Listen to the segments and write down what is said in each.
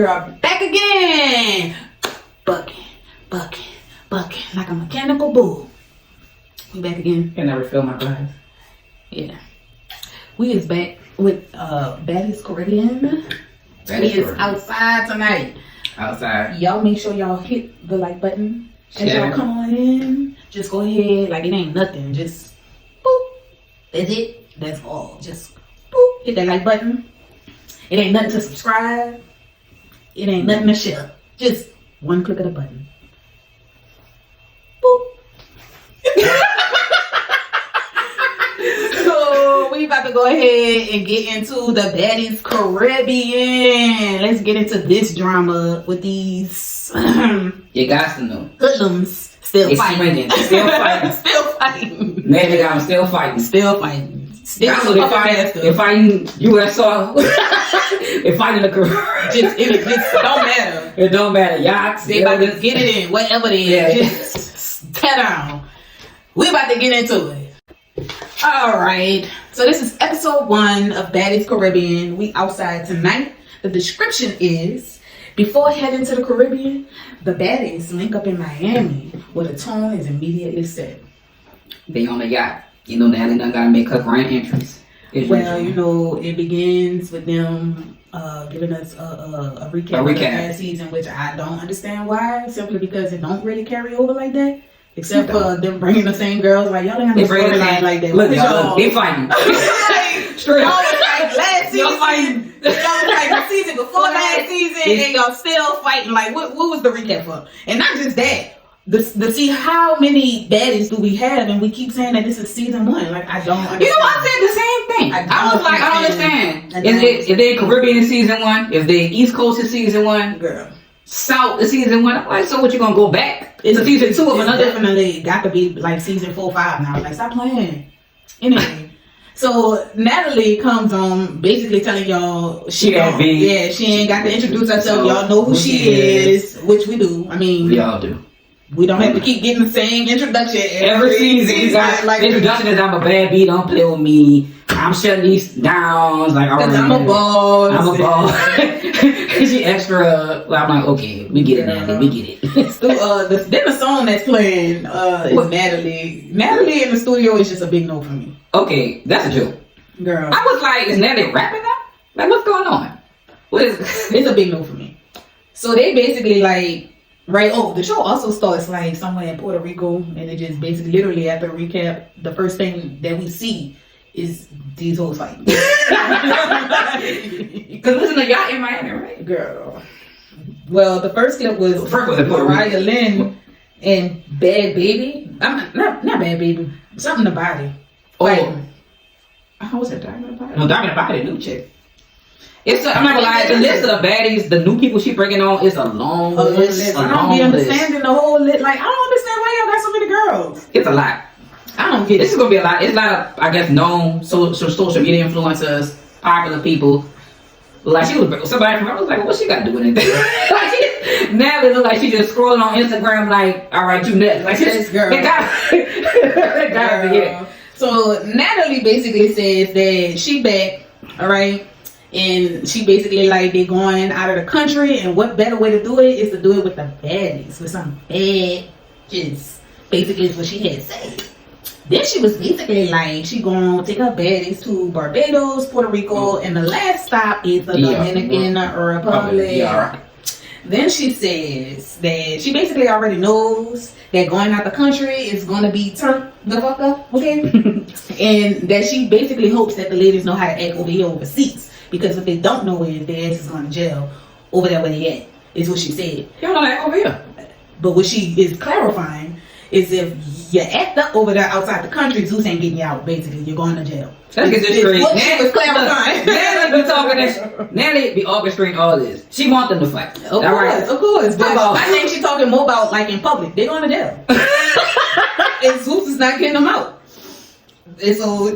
girl back again. Bucking, like a mechanical bull. We back again. Can I refill my glass? Yeah. We is back with Baddies Caribbean. We is outside tonight. Outside. Y'all make sure y'all hit the like button as y'all come on in. Just go ahead, like it ain't nothing. Just boop. That's it. That's all. Just boop. Hit that like button. It ain't nothing to subscribe. It ain't nothing to share. Just one click of the button. Boop. So we about to go ahead and get into the Baddies Caribbean. Let's get into this drama with these You got to know. hoodlums still fighting. Still fighting. Still fighting. Man, they got them still fighting. Still fighting. Still That's what they're fighting USR. They're fighting the Caribbean. It just don't matter. It don't matter. Yachts. They about to get it in, whatever it is. Yeah. Just tear down. We about to get into it. Alright. So this is episode 1 of Baddies Caribbean. We outside tonight. The description is, before heading to the Caribbean, the baddies link up in Miami where the tone is immediately set. They on the yacht. You know, Natalie done gotta make her grand entrance. Well, you know, it begins with them giving us a recap of the past season, which I don't understand why. Simply because it don't really carry over like that. Except for them bringing the same girls. Like, y'all didn't have no storyline like that. Look, y'all, they fighting. Straight y'all up. was like last season. Y'all was like the season before last season, and y'all still fighting. Like, what was the recap for? And not just that. To see how many baddies do we have, and we keep saying that this is season 1. Like, I don't understand. You know, I said the same thing. I was like, I don't understand. If they Caribbean in season 1, if they East Coast in season 1, girl, South in season 1, I'm like, so what, you gonna go back into season 2 of another? Definitely got to be like season 4, 5 now. Like, stop playing. Anyway. So Natalie comes on basically telling y'all she ain't got to introduce herself. Y'all know who she is, which we do. I mean, we all do. We don't have to keep getting the same introduction every season. Like, the introduction is, I'm a bad bee, don't play with me. I'm shutting these down. Like, all right, I'm a boss. I'm a boss. She extra. Well, I'm like, okay, we get it, Natalie. We get it. So, then the song that's playing is Natalie. Natalie in the studio is just a big no for me. Okay, that's a joke. Girl. I was like, is Natalie rapping now? Like, what's going on? What is It's a big no for me. So they basically like, right, the show also starts like somewhere in Puerto Rico, and it just basically literally after the recap, the first thing that we see is these hoes fighting. Because listen to y'all in Miami, right? Girl. Well, the first clip was Mariah Lynn and Bad Baby. Not Bad Baby. Something about it. How was that? Diamond Body? No, Diamond Body, new chick. I'm not gonna lie, the list of the baddies, the new people she bringing on is a long list. I don't be understanding the whole list. Like, I don't understand why y'all got so many girls. It's a lot. I don't get it. This is gonna be a lot. It's a lot of, I guess, known social media influencers, popular people. Like, she was somebody from, I was like, what she got to do with anything? Like, now it look like she just scrolling on Instagram, like, all right, you next. Like, this girl. It got be it. So Natalie basically says that she back, all right. And she basically like they're going out of the country, and what better way to do it is to do it with the baddies, with some badges. Basically is what she had said. Then she was basically like she gonna take her baddies to Barbados, Puerto Rico, and the last stop is the Dominican Republic. Yeah. Then she says that she basically already knows that going out the country is gonna be turned the fuck up, okay? And that she basically hopes that the ladies know how to act over here overseas. Because if they don't know it, their ass is going to jail over there where they at, is what she said. You don't know that over here. But what she is clarifying is if you act up over there outside the country, Zeus ain't getting you out, basically. You're going to jail. Let's get this straight. What she was clarifying. Natalie be talking this. Natalie be orchestrating all this. She want them to fight. Of course. But I think she's talking more about like in public. They're going to jail. And Zeus is not getting them out. And so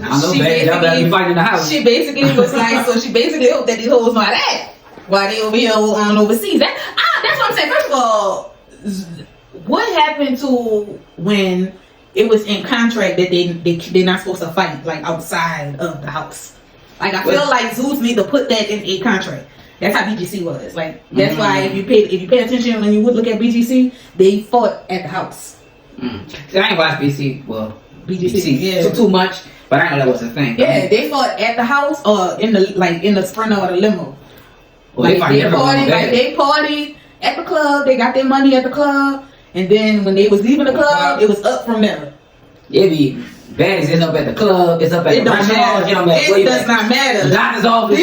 she basically was like, so she basically hoped that these hoes know how to act while they over here on overseas. That's what I'm saying. First of all, what happened to when it was in contract that they're not supposed to fight like outside of the house? Like, I feel like Zeus need to put that in a contract. That's how BGC was. Like that's why if you pay attention when you would look at BGC, they fought at the house. See, I ain't watched BC. Well, BGC, yeah. So too much, but I know that was a thing. Yeah, they fought at the house or in the Sprinter or the limo. Well, Like they partied at the club. They got their money at the club, and then when they was leaving the club, it was up from there. It be Baddies is up at the club. It's up at the restaurant. It does not matter. The doctor's office.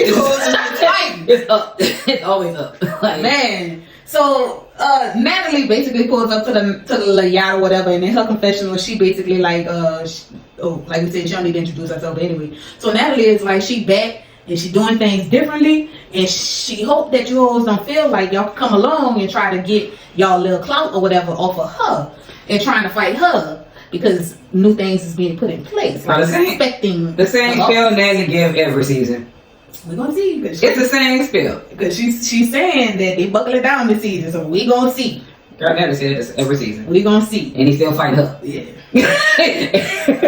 It's up. It's always up. Like, man. So Natalie basically pulls up to the yacht or whatever, and in her confessional, she basically like like we said, she don't need to introduce herself anyway. So Natalie is like she back and she doing things differently, and she hope that you always don't feel like y'all come along and try to get y'all little clout or whatever off of her and trying to fight her. Because new things is being put in place. Like the same spill Natalie give every season. We're gonna see. It's the same spill. Because she's saying that they buckle it down this season, so we gonna see. Girl Natalie said this every season. We gonna see. And he still fighting her. Yeah.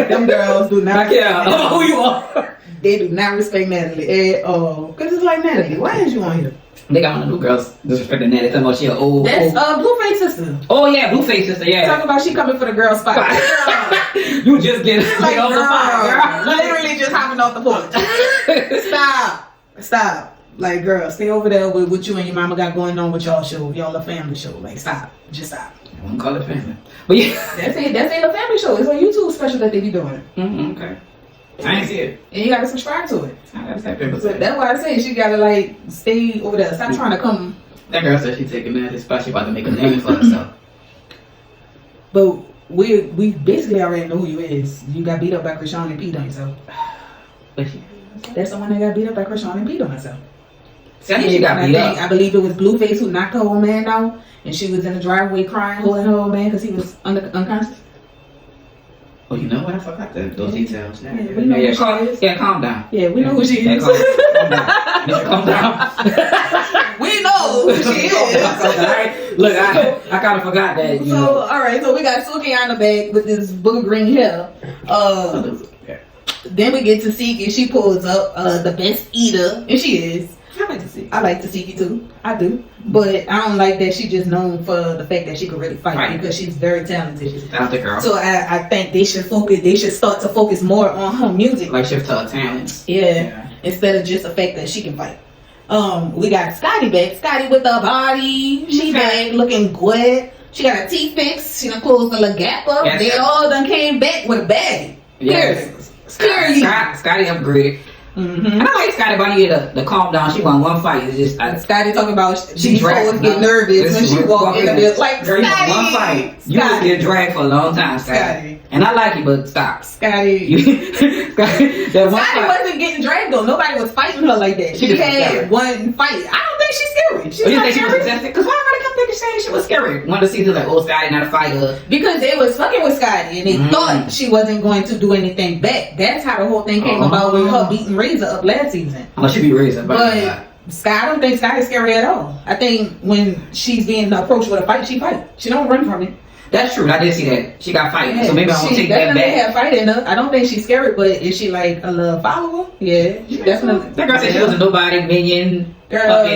Them girls do not. Who you are? They do not respect Natalie at all. Because it's like, Natalie, why is you on here? They got one of the new girls disrespecting Natalie, talking about she an old. That's Blueface sister. Oh yeah, Blueface sister. Yeah. Talking about she coming for the girl spot. You just get like off the fire, girl. Literally just hopping off the porch. Stop. Like, girl, stay over there with what you and your mama got going on with y'all show. Y'all a family show. Like, stop. Just stop. I won't call it family. But yeah, that's ain't a family show. It's a YouTube special that they be doing. Okay. I ain't see it. And you gotta subscribe to it. I gotta subscribe. So that's why I say she gotta like stay over there. Stop trying to come. That girl said she taking Natalie's spot. She about to make a name for herself. But we basically already know who you is. You got beat up by Chrisean and peed on yourself. That's the one that got beat up by Chrisean and peed on herself. She got beat up. I believe it was Blueface who knocked her old man out, and she was in the driveway crying, holding her old man because he was unconscious. Oh, you know what? I forgot those details. Yeah, we know who she is. Yeah, calm down. Yeah, we know who she is. Calm down. We know who she is. Look, I kind of forgot that. You know. All right, so we got Suki on the back with this booger green hair. Then we get to Siki. She pulls up the best eater, and she is. I like Tasiki too. I do. But I don't like that she's just known for the fact that she can really fight because she's very talented. She's a talented girl. So I think they should start to focus more on her music. Like shift to her talents. Yeah. Instead of just the fact that she can fight. We got Scotty back. Scotty with the body. She back looking good. She got a teeth fix. She done closed the little gap up. Yes, they all done came back with a bag. Yes. Scotty upgraded. And I like Scotty, but I need to calm down. She won one fight. It's just Scotty talking about she always get nervous when she walk in the building. Like, Scotty, one fight. You just get dragged for a long time, Scotty. And I like you, but stop. Scotty wasn't getting dragged though. Nobody was fighting her like that. She had one fight. I don't think she's scary. You think she was contested? Because why everybody kept thinking saying she was scary? One of the seasons like, oh, Scotty not a fighter. Because they was fucking with Scotty and they thought she wasn't going to do anything back. That's how the whole thing came about with her beating Razor up last season. Oh, she beat Razor, but I don't think Scotty's scary at all. I think when she's being approached with a fight, she fight. She don't run from it. That's true. I did see that. She got fighting, so maybe I won't take that back. She definitely have fight in her. I don't think she's scary, but is she like a little follower? Yeah, she definitely. That girl said she was a nobody minion. Girl, she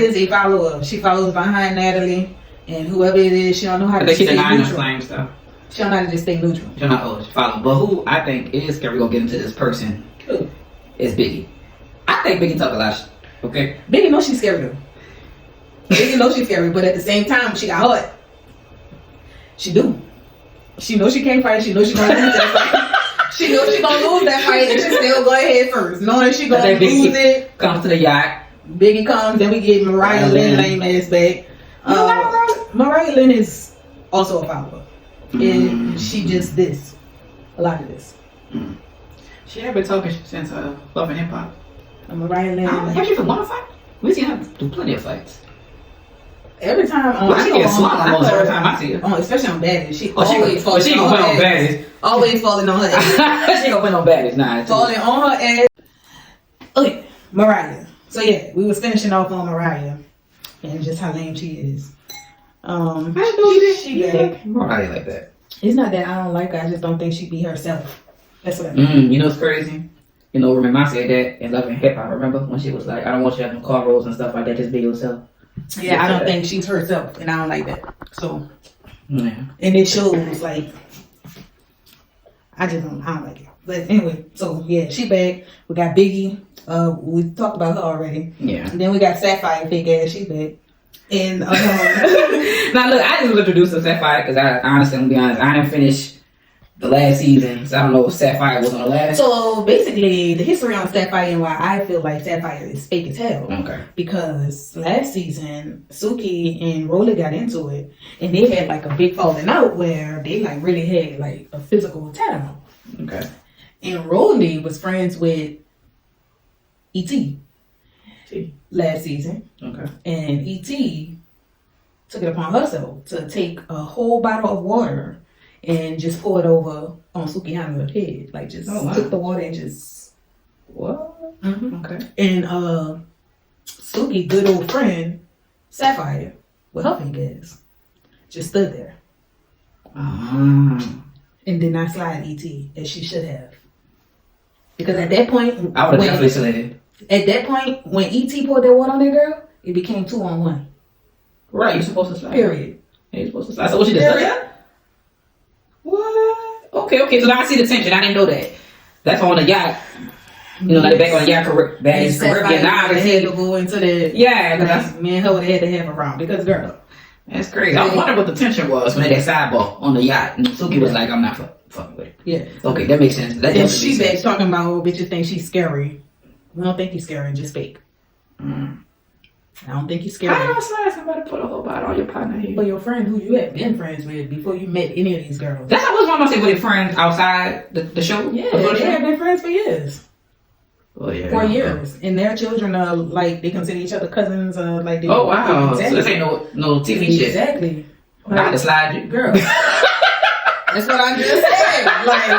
is a follower. She follows behind Natalie and whoever it is. She don't know how to stay neutral. Claims, though. She don't know how to just stay neutral. She don't know. She follow. But who I think is scary? We're gonna get into this person. Who? Is Biggie. I think Biggie talk a lot. Okay. Biggie knows she's scary though. Biggie knows she's scary, but at the same time, she got heart. She do. She knows she can't fight. She knows she gonna lose that fight. She knows she gonna lose that fight, and she still go ahead first, knowing she gonna lose it. Comes to the yacht. Biggie comes, then we get Mariah Lynn lame ass back. Mariah Lynn is also a follower, and she just a lot of this. She had been talking since Love and Hip Hop. Mariah Lynn. Have she even won a fight? We've seen her do plenty of fights. Every time she gets swung almost every time I see her. Especially on Baddies. She always falling on her ass. Always falling on her ass. She gonna win on Baddies. Nah, falling on her ass. Okay, Mariah. So yeah, we was finishing off on Mariah and just how lame she is. She back. Mariah like that. It's not that I don't like her. I just don't think she be herself. That's what I mean. You know what's crazy? You know, remember I said that in Love and Hip Hop. Remember when she was like, I don't want you having car rolls and stuff like that. Just be yourself. Yeah, I don't think she's herself, and I don't like that. So, yeah. And it shows like I don't like it. But anyway, so yeah, she back. We got Biggie. We talked about her already. Yeah. And then we got Sapphire, fake ass. She back. And now look, I just introduced to Sapphire because I honestly, I'm gonna be honest, I didn't finish the last season, so I don't know if Sapphire was on the last. So basically, the history on Sapphire and why I feel like Sapphire is fake as hell. Okay. Because last season, Suki and Rolly got into it, and they had like a big falling out where they like really had like a physical attack. Okay. And Rolly was friends with E.T. last season. Okay. And E.T. took it upon herself to take a whole bottle of water and just pour it over on Sukihana's head. Like, just took the water and just... What? Mm-hmm. Okay. And Suki, good old friend, Sapphire, with her fingers, just stood there. And did not slide E.T. as she should have. Because at that point... I would have definitely slid. At that point, when E.T. poured that water on that girl, it became 2-on-1. Right, you're supposed to slide. Period. Yeah, you're supposed to slide. So what she just said? What? Okay. So now I see the tension. I didn't know that. That's on the yacht. You know, like back on the yacht, Baddies Caribbean. Now I had to go into the... Yeah, like, me and her would have had to have a round. Because, girl... That's crazy. I wonder what the tension was when they had that sidebar on the yacht. And Suki was like, I'm not fucking with it. Yeah. Okay, that makes sense. That and she's back talking about, oh, bitches think she's scary. We don't think he's scary, just fake. I don't think he's scary. How do I slide somebody put a whole bottle on your partner here? For your friend who you had been friends with before you met any of these girls. That's what I was say with your friends outside the show? Yeah, they have been friends for years. Oh, yeah. 4 years. And their children are like, they consider each other cousins. Like they, oh, wow. Exactly. So this ain't no TV shit. Exactly. Like, I just slide you. Girl. That's what I just said. Like, I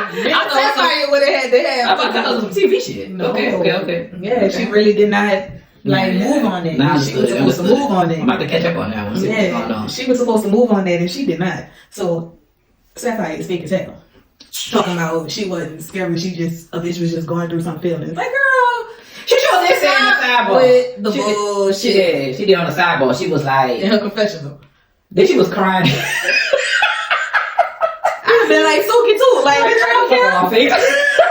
thought somebody would have had to have. I thought that was some TV shit. No. Okay. Yeah, she really did not move on that. Nah, she was supposed to move on that. I'm about to catch up on that one. See what's going on. She was supposed to move on that and she did not. So Sapphire is fake as hell. Talking about she wasn't scared, she just a bitch was just going through some feelings. Like, girl, she sure did say on the sidebar. With the bullshit. She did on the sidebar. She was like in her confessional. Then she was crying. I've been like Suki too. Like, bitch, I don't care.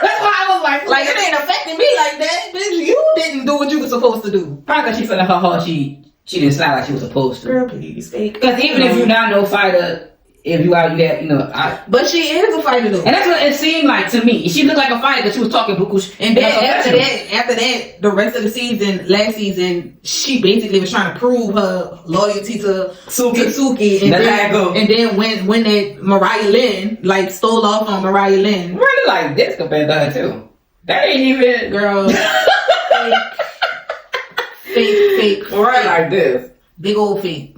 That's why I was like, it ain't affecting me like that, bitch. You didn't do what you were supposed to do. Probably because she felt in her heart she didn't sound like she was supposed to. Girl, please, fake. Because even if you're not no fighter, if you out, you got, you know, but she is a fighter though. And that's what it seemed like to me. She looked like a fighter because she was talking buku. And then after that, the rest of the season, last season, she basically was trying to prove her loyalty to Suki. And then when that Mariah Lynn like stole off on Mariah Lynn. Really like this compared to her too. That ain't even girl. fake. Right like this. Big old fake.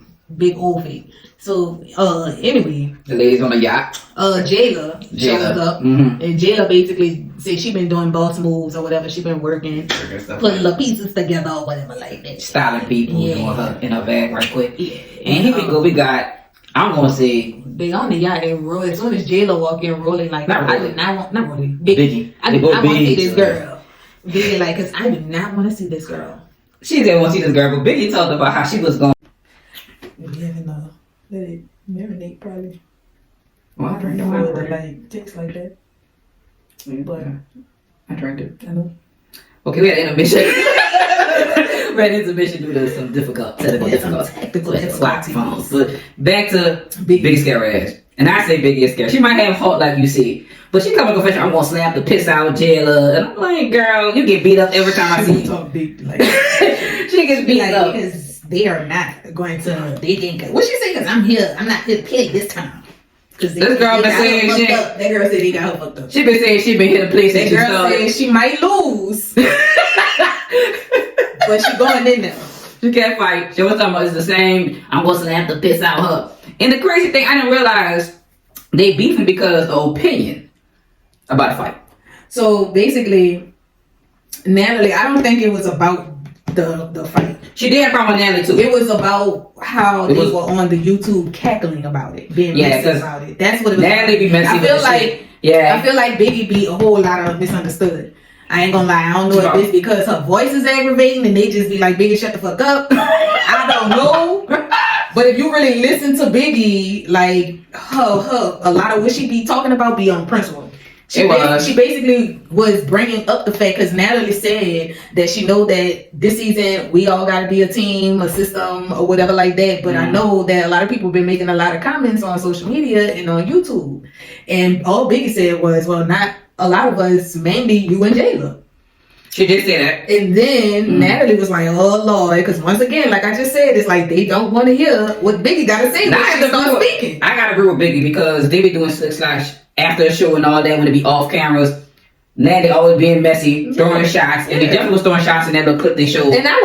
So, anyway. The ladies on the yacht. Jayla shows up. Mm-hmm. And Jayla basically said she been doing boss moves or whatever. She been working, putting the pieces together or whatever like that. Styling people, doing her in her bag right quick. Yeah. And here we go. We got, I'm going to say. They on the yacht and roll. As soon as Jayla walk in, rolling like, not Rolling. Biggie. I want to see this girl. Biggie, like, because I do not want to see this girl. She didn't want to see this girl, but Biggie talked about how she was going. Let it marinate probably. Well, I drank the wine that like tastes like that. But I drank it. I know. Okay, we had intermission. We had intermission due to some technical difficulties. But back to Big Scary Ass. And I say Big is scary. She might have heart like you see. But she come to confession, I'm gonna slap the piss out of Jayla. And I'm like, girl, you get beat up every time I see you. Talk big, like, she gets beat up. Because they are not going to, they didn't, what she say? Because I'm not here to play this time. This girl been saying shit. That girl said they got her fucked up. She been saying she been here to play since she started. That girl said she might lose. But she going in there. She can't fight. She was talking about it's the same. I'm going to have to piss out her. And the crazy thing, I didn't realize they beefing because of opinion about a fight. So basically, Natalie, I don't think it was about the fight. She did have a problem with Natalie too. It was about how they were on the YouTube cackling about it, being messy about it. That's what it was. Natalie be messy. I feel like Biggie be a whole lot of misunderstood. I ain't gonna lie, I don't know if it's because her voice is aggravating and they just be like, Biggie, shut the fuck up. I don't know. But if you really listen to Biggie, like a lot of what she be talking about be on principle. She basically was bringing up the fact because Natalie said that she know that this season we all got to be a team, a system, or whatever like that. But I know that a lot of people been making a lot of comments on social media and on YouTube, and all Biggie said was, "Well, not a lot of us, mainly you and Jayla." She did say that. And then Natalie was like, "Oh Lord," because once again, like I just said, it's like they don't want to hear what Biggie got to say when she starts speaking. I gotta agree with Biggie because they be doing slick slash after the show and all that when it be off cameras. Now they always being messy, throwing shots, and they definitely was throwing shots in that little clip they showed. And I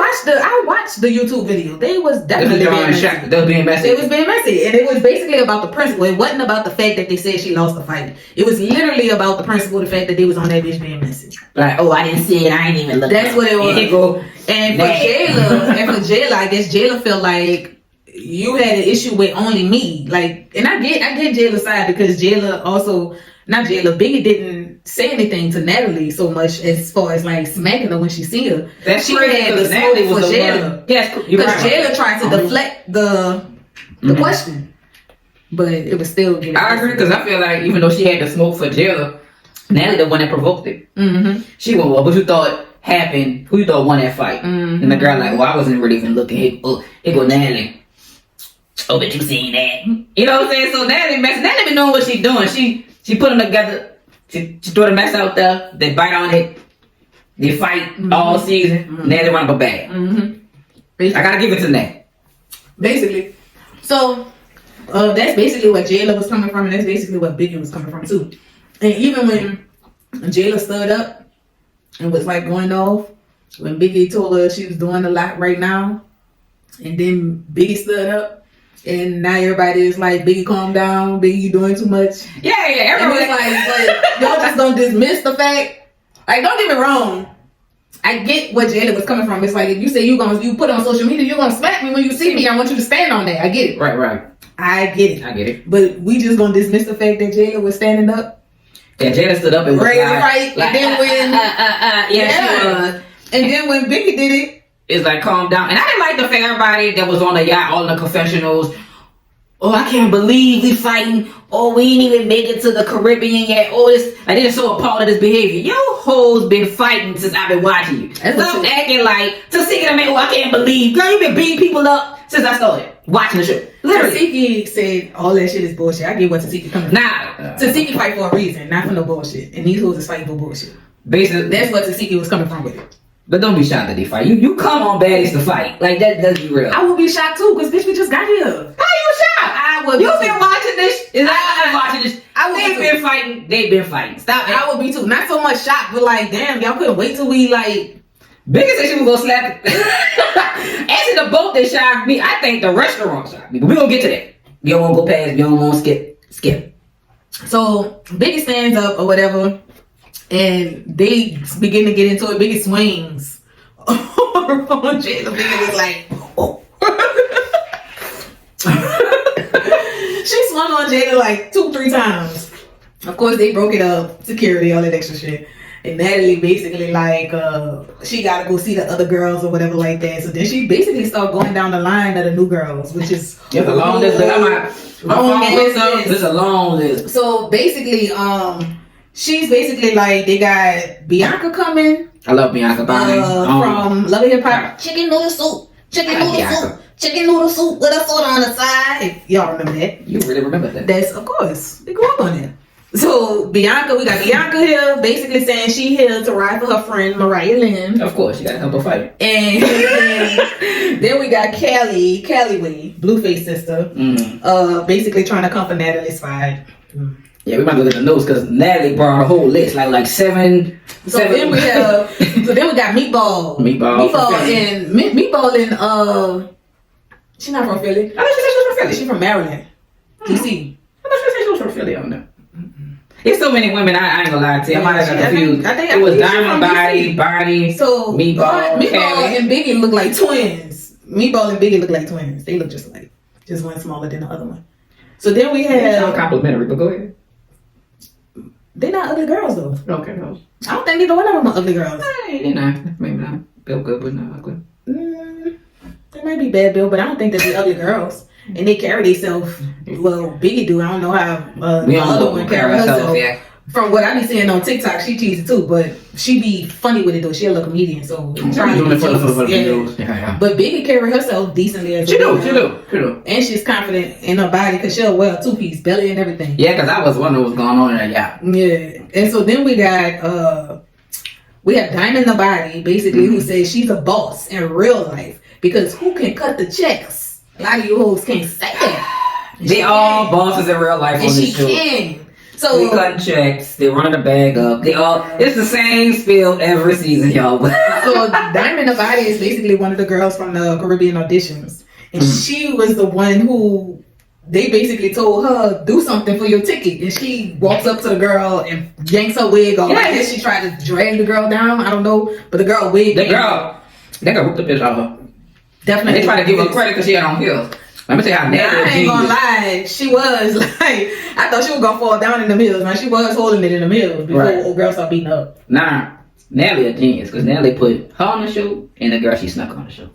watched the YouTube video. They was definitely They was being messy. It was being messy, and it was basically about the principle. It wasn't about the fact that they said she lost the fight. It was literally about the principle, the fact that they was on that bitch being messy. Like, oh, I didn't see it. I ain't even look. That's what it was. And for Jayla, I guess Jayla felt like you had an issue with only me. Like, and I get Jayla's side because Biggie didn't say anything to Natalie so much as far as like smacking her when she see her. That's she had the smoke for Jayla. Yes, because Jayla tried to deflect the question, but it was still. I agree because I feel like even though she had the smoke for Jayla, Natalie the one that provoked it. She went, well, what you thought happened? Who you thought won that fight? And the girl like, well, I wasn't really even looking. Here go Natalie. Oh, but you seen that? You know what I'm saying? So Natalie been knowing what she doing. She put them together. She throw the mess out there. They bite on it. They fight all season. Now they run up a bag. I gotta give it to Nat. Basically. So that's basically what Jayla was coming from, and that's basically what Biggie was coming from too. And even when Jayla stood up and was like going off, when Biggie told her she was doing a lot right now, and then Biggie stood up. And now everybody is like, Biggie, calm down. Biggie, you doing too much. Yeah. Everyone's like, but y'all just don't dismiss the fact. Like, don't get me wrong. I get what Jada was coming from. It's like, if you say you put it on social media, you're going to smack me when you see me. I want you to stand on that. I get it. Right. I get it. But we just going to dismiss the fact that Jada was standing up. Yeah, Jada stood up and was right. Like, and then when... she was. And then when Biggie did it, it's like, calm down. And I didn't like the fact everybody that was on the yacht, all the confessionals. Oh, I can't believe we fighting. Oh, we ain't even make it to the Caribbean yet. Oh, this. I didn't show a part of this behavior. Your hoes been fighting since I've been watching you. Stop acting like Tasiki and me. Oh, I can't believe. Girl, you been beating people up since I started watching the show. Literally. Tasiki said all that shit is bullshit. I get what Tasiki coming from. Nah. Tasiki fight for a reason, not for no bullshit. And these hoes is fighting for bullshit. Basically. That's what Tasiki was coming from with it. But don't be shocked that they fight. You come on Baddies to fight. Like, let's be real. I would be shocked too, because bitch, we just got here. How you shocked? I would. You've been watching this. I've been watching this. They've been fighting. Stop it. I would be too. Not so much shocked, but like, damn, y'all couldn't wait till we like. Biggie said she was gonna slap it. Actually, the boat that shocked me, I think the restaurant shocked me. But we're gonna get to that. We don't wanna go past, we don't wanna skip. So Biggie stands up or whatever. And they begin to get into it. Biggie swings on Jada. Biggie was like, oh. She swung on Jada like 2-3 times. Of course, they broke it up. Security, all that extra shit. And Natalie basically like, she gotta go see the other girls or whatever like that. So then she basically started going down the line of the new girls, which is a long list. There's a long list. So basically, she's basically like, they got Bianca coming. I love Bianca from Love and Hip Hop. Chicken noodle soup with a soda on the side. If y'all remember that. You really remember that? That's, of course. They grew up on it. So we got Bianca here, basically saying she here to ride for her friend Mariah Lynn. Of course, she got to help her fight. And then we got Callie Blueface sister, basically trying to come for Natalie's side. Yeah, we might look at the notes because Natalie brought a whole list, like seven. Then we got Meatball and she's not from Philly. I thought she said she was from Philly. She's from Maryland, DC. I thought she said she was from Philly on there. There's so many women, I ain't gonna lie to you. I might have got confused. It was Diamond Body, so Meatball and Biggie look like twins. Meatball and Biggie look like twins. They look just alike. Just one smaller than the other one. So then we have... It's not complimentary, but go ahead. They're not ugly girls though. Okay, no. I don't think neither one of them are ugly girls. Hey, you know, maybe not built good, but not ugly. They might be bad built, but I don't think they're ugly girls. And they carry themselves. Well, Biggie do. I don't know how the other one carry herself. Yeah. From what I be seeing on TikTok, she cheesy too, but she be funny with it though. She a little comedian, so trying to be cheesy. Yeah. But Biggie carry herself decently as she do. And she's confident in her body because she'll wear a 2-piece belly and everything. Yeah, because I was wondering what's going on in there. Yeah. And so then we got Diamond the Body, basically, who says she's a boss in real life because who can cut the checks? A lot of you hoes can't say that. They all bosses in real life on this show. Can. So they cutting checks, they running the bag up. It's the same spiel every season, y'all. So Diamond the Body is basically one of the girls from the Caribbean auditions, and she was the one who they basically told her do something for your ticket, and she walks up to the girl and yanks her wig off. I guess she tried to drag the girl down. I don't know, but the girl wig. They got whooped the bitch out of her. Definitely. And they try to give her credit because she had on heels. Let me tell you how nasty. I ain't gonna lie, she was like, I thought she was gonna fall down in the hills. Man, she was holding it in the hills before old girl started beating up. Nah, Natalie a genius because Natalie put her on the show and the girl she snuck on the show.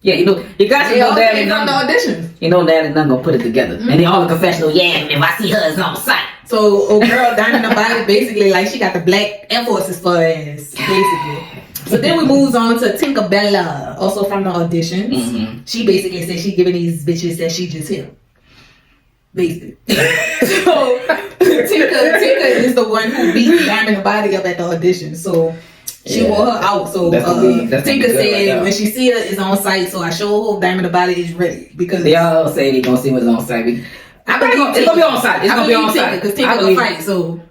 Yeah, you know, you got to know that in the auditions. You know Natalie not gonna put it together. And they all the confessional, yeah, if I see her, it's on sight. So old girl Diamond the Body basically like she got the black Air Forces for her ass, basically. So then we moves on to Tinkerbella, also from the auditions. She basically said she giving these bitches that she just hit. Basically. So Tinker is the one who beat Diamond the Body up at the audition. So she wore her out. So Tinker said when she see her it's on site. So I sure hope Diamond the Body is ready because they all say they gonna see what's on site. It's gonna be on site. It's gonna be on site because Tinker will fight. So.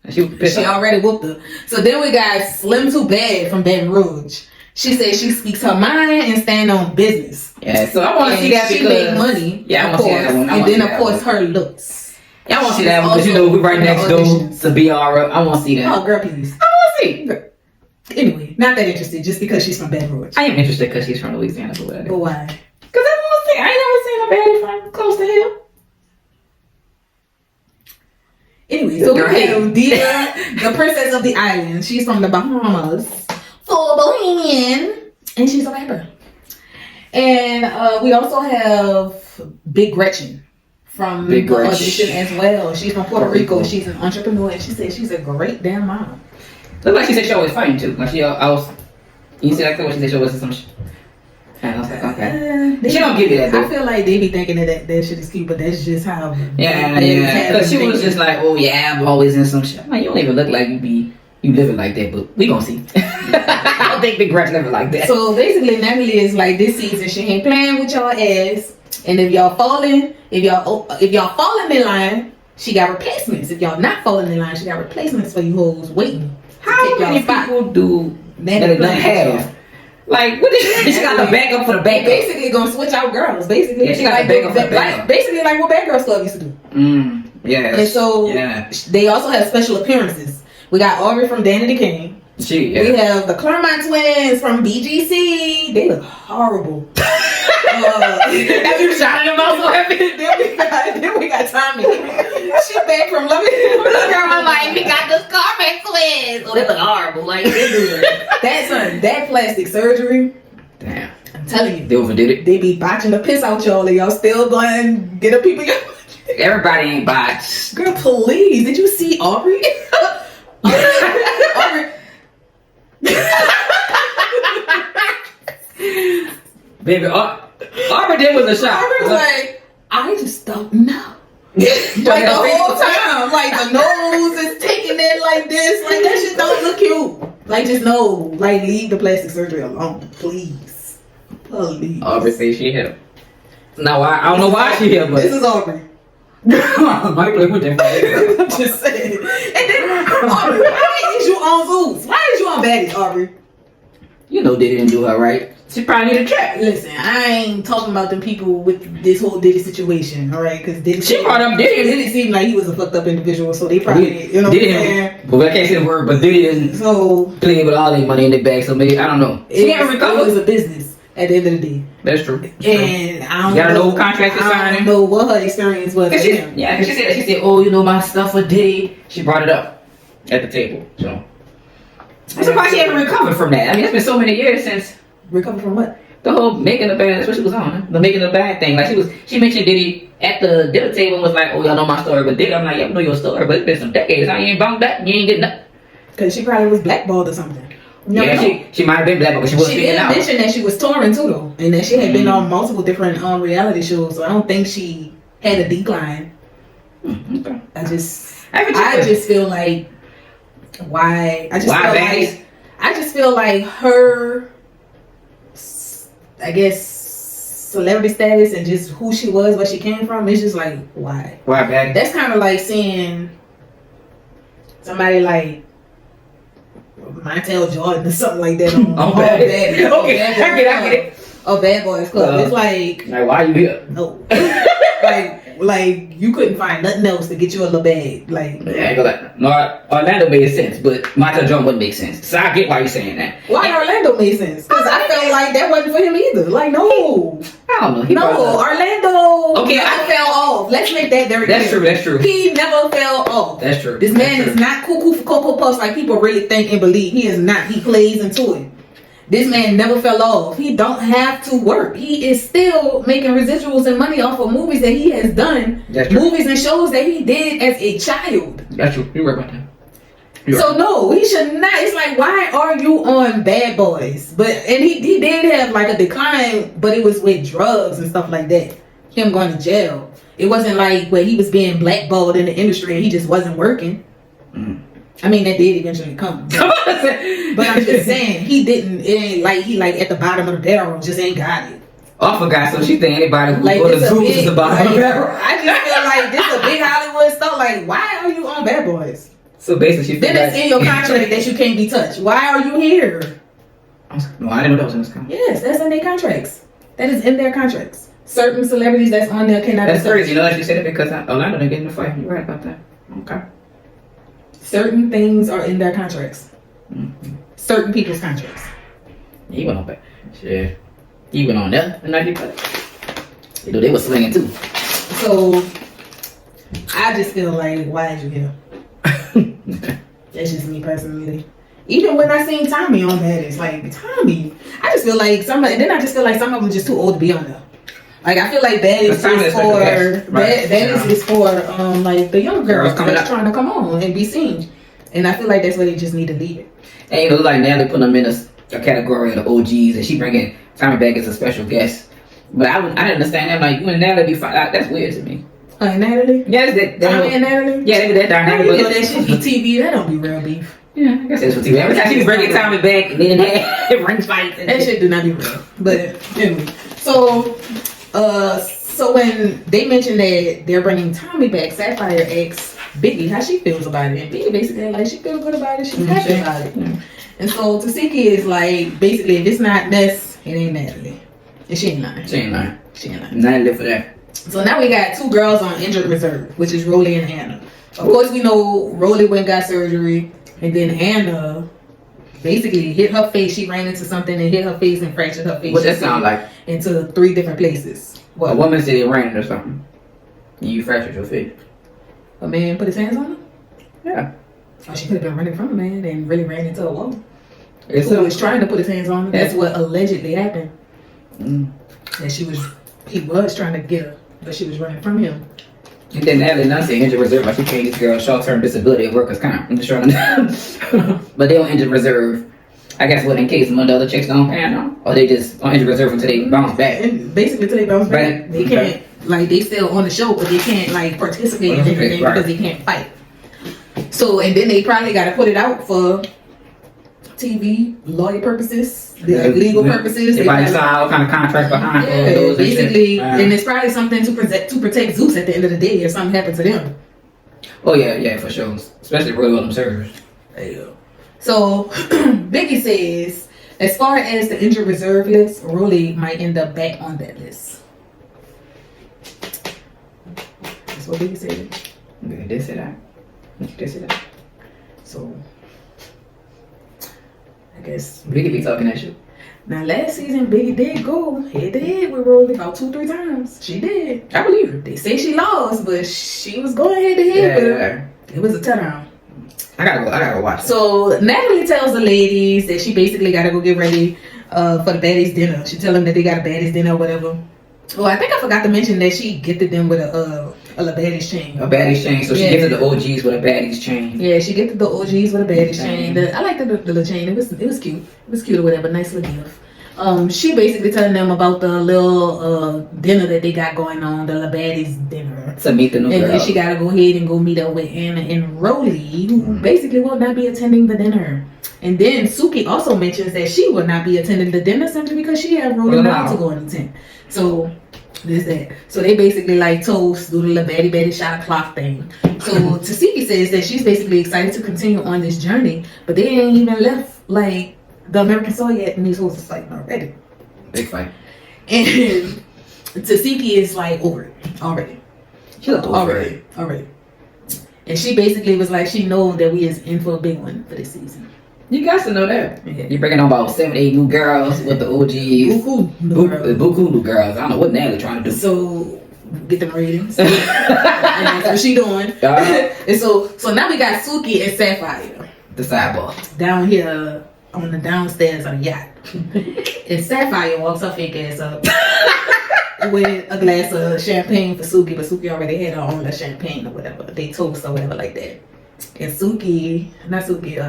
She already whooped her. So then we got Slim Too Bad from Baton Rouge. She said she speaks her mind and stand on business. Yeah, so I want to see that she make money. Yeah, I want to see that one. And then of course her looks. Yeah, I want to see that one because you know we right next door to BR. I want to see that. Oh, girl, please. I want to see. Anyway, not that interested. Just because she's from Baton Rouge. I am interested because she's from Louisiana. But why? Because I want to see. I ain't never seen a baddie from close to here. Anyway, so we have Dia, the princess of the island. She's from the Bahamas, full Bohemian, and she's a rapper. And we also have Big Gretchen from the audition as well. She's from Puerto Rico. She's an entrepreneur, and she said she's a great damn mom. Look like she said she always fighting too. Like you see like that what she said she was some shit. And I was like, okay. She don't give you that. Though. I feel like they be thinking that shit is cute, but that's just how. Yeah. Because she was just like, oh yeah, I'm always in some shit. I'm like, you don't even look like you living like that, but we gonna see. I don't think Big Gretchen living like that. So basically, Natalie is like this season she ain't playing with y'all ass, and if y'all falling in line, she got replacements. If y'all not falling in line, she got replacements for you hoes waiting. How many people do that don't have? Like, what is she got the backup for the backup? Basically, gonna switch out girls. Basically, yeah, she got the backup for the backup. Basically, like what Bad Girls Club used to do. Yeah. And so they also have special appearances. We got Aubrey from Danny the King. We have the Claremont twins from BGC. They look horrible. Have you shot them out so heavy? Then we got Tommy. She back from Love It. Girl, like, we got the Claremont twins. Oh, they look horrible. Like, they do. That plastic surgery. Damn. I'm telling you. They overdid it. They be botching the piss out y'all and y'all still going get the people. Everybody ain't botched. Girl, please. Did you see Aubrey? Aubrey. Baby, Aubrey did was a shot. Aubrey was like, I just don't know. Like the whole time. Like the nose is taking it like this. Like that shit don't look cute. Like just know. Like leave the plastic surgery alone. Please. Please. Aubrey say she hit him. No, I don't know why she hit him, but this is Aubrey. Might play with them. I'm just saying. And then Aubrey, why is you on Zeus? Why is you on Baddies, Aubrey? You know they didn't do her right. She probably need a track. Listen, I ain't talking about them people with this whole Diddy situation, all right? Because she brought up Diddy. It didn't seem like he was a fucked up individual, so they probably, you know what I'm saying? Well, I can't say the word, but Diddy didn't play with all their money in their bag, so maybe, I don't know. She can't recover. It was a business at the end of the day. That's true. And I don't know what contract to sign. I don't know what her experience was. Because she said, oh, you know my stuff with Diddy. She brought it up at the table, so. I'm surprised she hasn't recovered from that. I mean, it's been so many years since Recover from what? the whole making the bad. That's what she was on. Huh? The making the bad thing. Like she mentioned Diddy at the dinner table and was like, "Oh, y'all know my story." But Diddy, I'm like, "Yeah, I know your story, but it's been some decades. How you ain't bounced back? You ain't getting nothing." Because she probably was blackballed or something. No, Yeah, she might have been black, but she wasn't She figuring did out. mention that she was touring too, though, and that she had been on multiple different reality shows. So I don't think she had a decline. Okay. I just feel like why? I just feel like her, I guess, celebrity status and just who she was, where she came from. It's just like why? Why bad? That's kind of like seeing somebody like Montel Jordan or something like that on Bad. Bad. Okay, I get it. Oh, Bad Boys Club. It's like why are you here? no, like you couldn't find nothing else to get you a little bag. Like Yeah, I go like, no, Orlando made sense, but Montel Jordan wouldn't make sense. So I get why you're saying that. why Orlando made sense? Because I felt like that wasn't for him either. Like no, I don't know. He Orlando. Okay, I fell off. Let's make that very clear. That's true. He never fell off. That's true. This man is not cuckoo for Cocoa Puffs like people really think and believe. He is not. He plays into it. This man never fell off. He don't have to work. He is still making residuals and money off of movies that he has done. That's true. Movies and shows that he did as a child. That's true. You're right about that. So no, he should not. It's like, why are you on Bad Boys? And he did have like a decline, but it was with drugs and stuff like that. Him going to jail. It wasn't like where he was being blackballed in the industry and he just wasn't working. I mean, that did eventually come. But I'm just saying, he didn't. It ain't like he like at the bottom of the barrel, just ain't got it. Oh, I forgot. So she think anybody who Like go to this a Zeus is big, the bottom of the barrel. I just feel like this a big Hollywood stuff. Like, why are you on Bad Boys? So basically, she Then it's in your contract that you can't be touched. Why are you here? No, I didn't know that was in this contract. Yes, that's in their contracts. That is in their contracts. Certain celebrities that's on there cannot That's be touched. crazy. You know, she said it because Orlando didn't get in the fight. You're right about that. Okay. Certain things are in their contracts. Certain people's contracts. He went on back. Shit. He went on there. And I did that. You know, they were swinging too. So, I just feel like, why is you here? That's just me personally. Even when I seen Tommy on that, it's like, Tommy. I just feel like some of them are just too old to be on there. Like, I feel like Baddies is for like the young girls that's trying to come on and be seen. And I feel like that's where they just need to leave it. And you know, like now they put them in a category of the OGs, and she bringing Tommy back as a special guest. But I didn't understand that. Like, you and Natalie be fight. That's weird to me. Natalie? Yeah, that Tommy and Natalie? Yeah, they be that dynamic. You know that shit be TV. That don't be real beef. Yeah, I guess that's what TV. Every time she was bringing Tommy back, and then they ring fights. That shit do not be real. But anyway, so when they mentioned that they're bringing Tommy back, Sapphire asks Biggie how she feels about it, and Biggie basically like she feels good about it, she's happy about it. And so Tasiki is like, basically, if it's not Ness, it ain't Natalie, and she ain't lying. She ain't lying. Not live for that. So now we got two girls on injured reserve, which is Rolly and Hannah. Of course, we know Rolly went and got surgery, and then Hannah basically hit her face. She ran into something and hit her face and fractured her face. What that sound like? Into 3 different places. What? A woman said it rained or something. And you fractured your face. A man put his hands on her? Yeah. Oh, she could have been running from a man and really ran into a wall. So Who was trying to put his hands on her. That's what allegedly happened. That he was trying to get her, but she was running from him. And then Natalie Nunn said injured reserve, like she paid this girl short-term disability at workers' comp. I'm just trying to but they on injured reserve. I guess what, in case some of the other chicks don't pay them? Or they just on injured reserve until they bounce back? And basically until they bounce back. They can't, like, they still on the show, but they can't, like, participate in anything because they can't fight. So, and then they probably got to put it out for TV, lawyer purposes, legal purposes. They probably saw what kind of contracts behind those. Basically, and it's probably something to protect Zeus at the end of the day if something happened to them. Oh, yeah, for sure. Especially really with them servers. There you go. So, Biggie says, as far as the injured reserve list, Rolly might end up back on that list. That's what Biggie said. Biggie did say that. So, I guess Biggie be talking that shit. Now, last season, Biggie did go head to head with Rolly about 2-3 times. She did. I believe her. They say she lost, but she was going head to head with her. It was a touchdown. I gotta go watch it. So Natalie tells the ladies that she basically gotta go get ready for the baddies dinner. She tell them that they got a baddies dinner or whatever. Well, I think I forgot to mention that she gifted them with a baddies chain. A baddies chain. So she gifted the OGs with a baddies chain. Yeah, she gifted the OGs with a baddies chain. I liked the little chain. It was cute. It was cute or whatever. Nice little gift. She basically telling them about the little dinner that they got going on, the baddies dinner. To meet the new girl. And then she gotta go ahead and go meet up with Anna and Rolly, who basically will not be attending the dinner. And then Suki also mentions that she will not be attending the dinner simply because she has Rolly not to go and attend. So this that. So they basically like toast, do the little baddie shot o'clock thing. So Tasiki says that she's basically excited to continue on this journey, but they ain't even left like the American soil yet, and these hoes is fighting already. Big fight. And Tasiki is like over it already. She looked already. And she basically was like, she know that we is in for a big one for this season. You guys to know that. Yeah. You're bringing on about 7, 8 new girls with the OGs. Buku new girls. I don't know what Natalie trying to do. So get them ratings. And that's what she doing. And so now we got Suki and Sapphire. The sidebar. Down here on the downstairs of the yacht. And Sapphire walks her fake ass up with a glass of champagne for Suki, but Suki already had her own champagne or whatever. They toast or whatever like that. And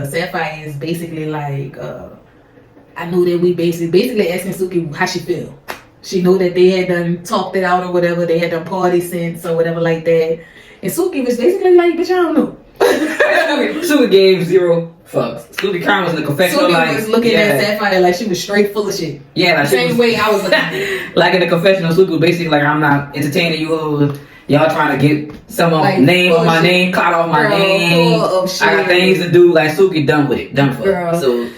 Sapphire is basically like, I knew that we basically asking Suki how she feel. She know that they had done talked it out or whatever, they had done party since or whatever like that. And Suki was basically like, bitch, I don't know. Suki gave 0 fucks. Suki Khan was in the confessional. Suki was looking at Sapphire like she was straight full of shit. Yeah, like same way I was looking at it. Like in the confessional, Suki was basically like, I'm not entertaining you. Y'all trying to get someone like, name on my name, clout on my name. I got things to do. Like Suki done with it, done for it.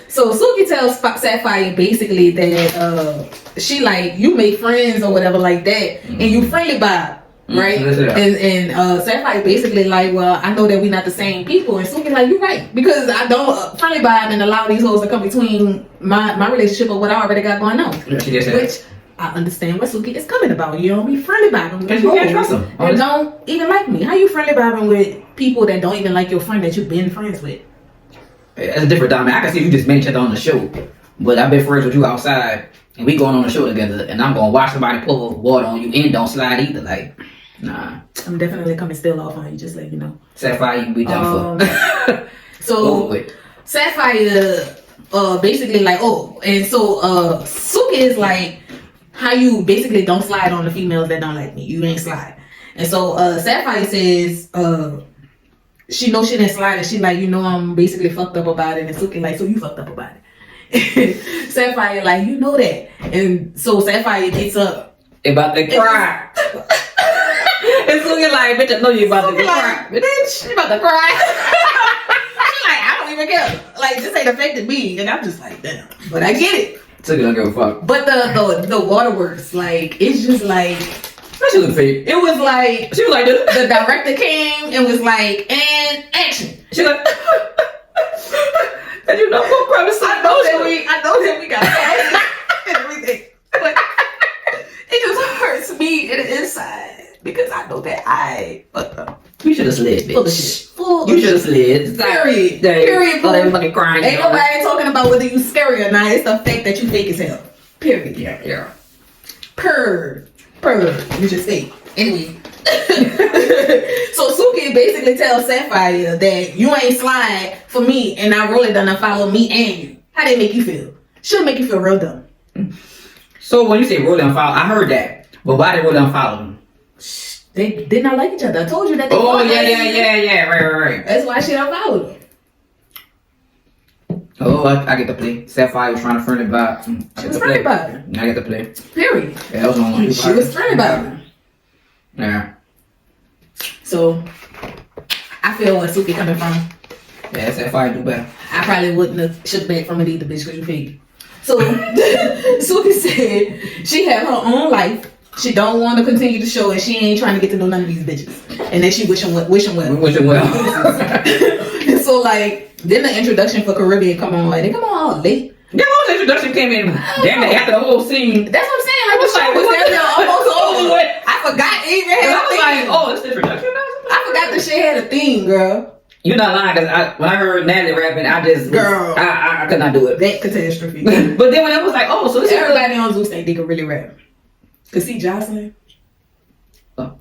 So Suki tells Sapphire basically that she like, you make friends or whatever like that, and you friendly vibe. Right? And Sapphire basically like, well, I know that we're not the same people. And Suki like, you're right. Because I don't friendly vibe and allow these hoes to come between my relationship or what I already got going on. Yeah, she just said which I understand what Suki is coming about. You don't be friendly vibing with people that don't even like me. How you friendly vibing with people that don't even like your friend that you've been friends with? It's a different dynamic. I can see you just mentioned on the show. But I've been friends with you outside and we going on the show together and I'm gonna watch somebody pour water on you and don't slide either. Like, nah. I'm definitely coming still off on you, just like, you know. Sapphire, you be done for. So Sapphire basically like, and so Suki is like, how you basically don't slide on the females that don't like me. You ain't slide. And so Sapphire says she knows she didn't slide and she like, you know, I'm basically fucked up about it. And Suki like, so you fucked up about it. Sapphire like, you know that. And so Sapphire gets up about to cry. And Suki like, bitch, I know you about to cry. Bitch, you about to cry. She's like, I don't even care. Like, this ain't affected me. And I'm just like, damn. But I get it. Suki don't give a fuck. But the waterworks, like, it's just like, that shit look fake. It was like, she was like this. The director came and was like, and action. She like, and you know, go grab a side. I know that we got passion and everything, but it just hurts me in the inside because I know that I fucked up. You should have slid, bitch. Full of shit. You should have slid. Period. Period. Oh, fucking crying. Ain't nobody talking about whether you scary or not. It's the fact that you fake as hell. Period. Yeah. Purr. You just fake. Anyway. So Suki basically tells Sapphire that you ain't slide for me and I really done follow me and you. How they make you feel? Should make you feel real dumb. So when you say roll and follow, I heard that. But why they roll and follow them? They did not like each other. I told you that they yeah. Right. That's why she don't follow them. Oh, I get the play. Sapphire was trying to friendly vibe. She was friendly vibing. I get the play. Period. Yeah, that was on one. She was friendly vibing. Yeah. So I feel where Suki coming from. Yeah, Sapphire do better. I probably wouldn't have shook back from it either, bitch, because you fake. So Suki said she had her own life. She don't want to continue the show and she ain't trying to get to know none of these bitches. And then she wishing well. Wishing well. And so like, then the introduction for Caribbean come on. Like, they come on all late. Yeah, the introduction came in damn near after the whole scene. That's what I'm saying. Like, the show was damn near almost over. I forgot it even had a theme. Like, oh, it's the introduction now? I forgot the shit had a theme, girl. You're not lying, because when I heard Natalie rapping, I just I could not do it. That catastrophe. But then when it was like, oh, so this everybody on Zeus think they can really rap. Cause see Jocelyn. Oh.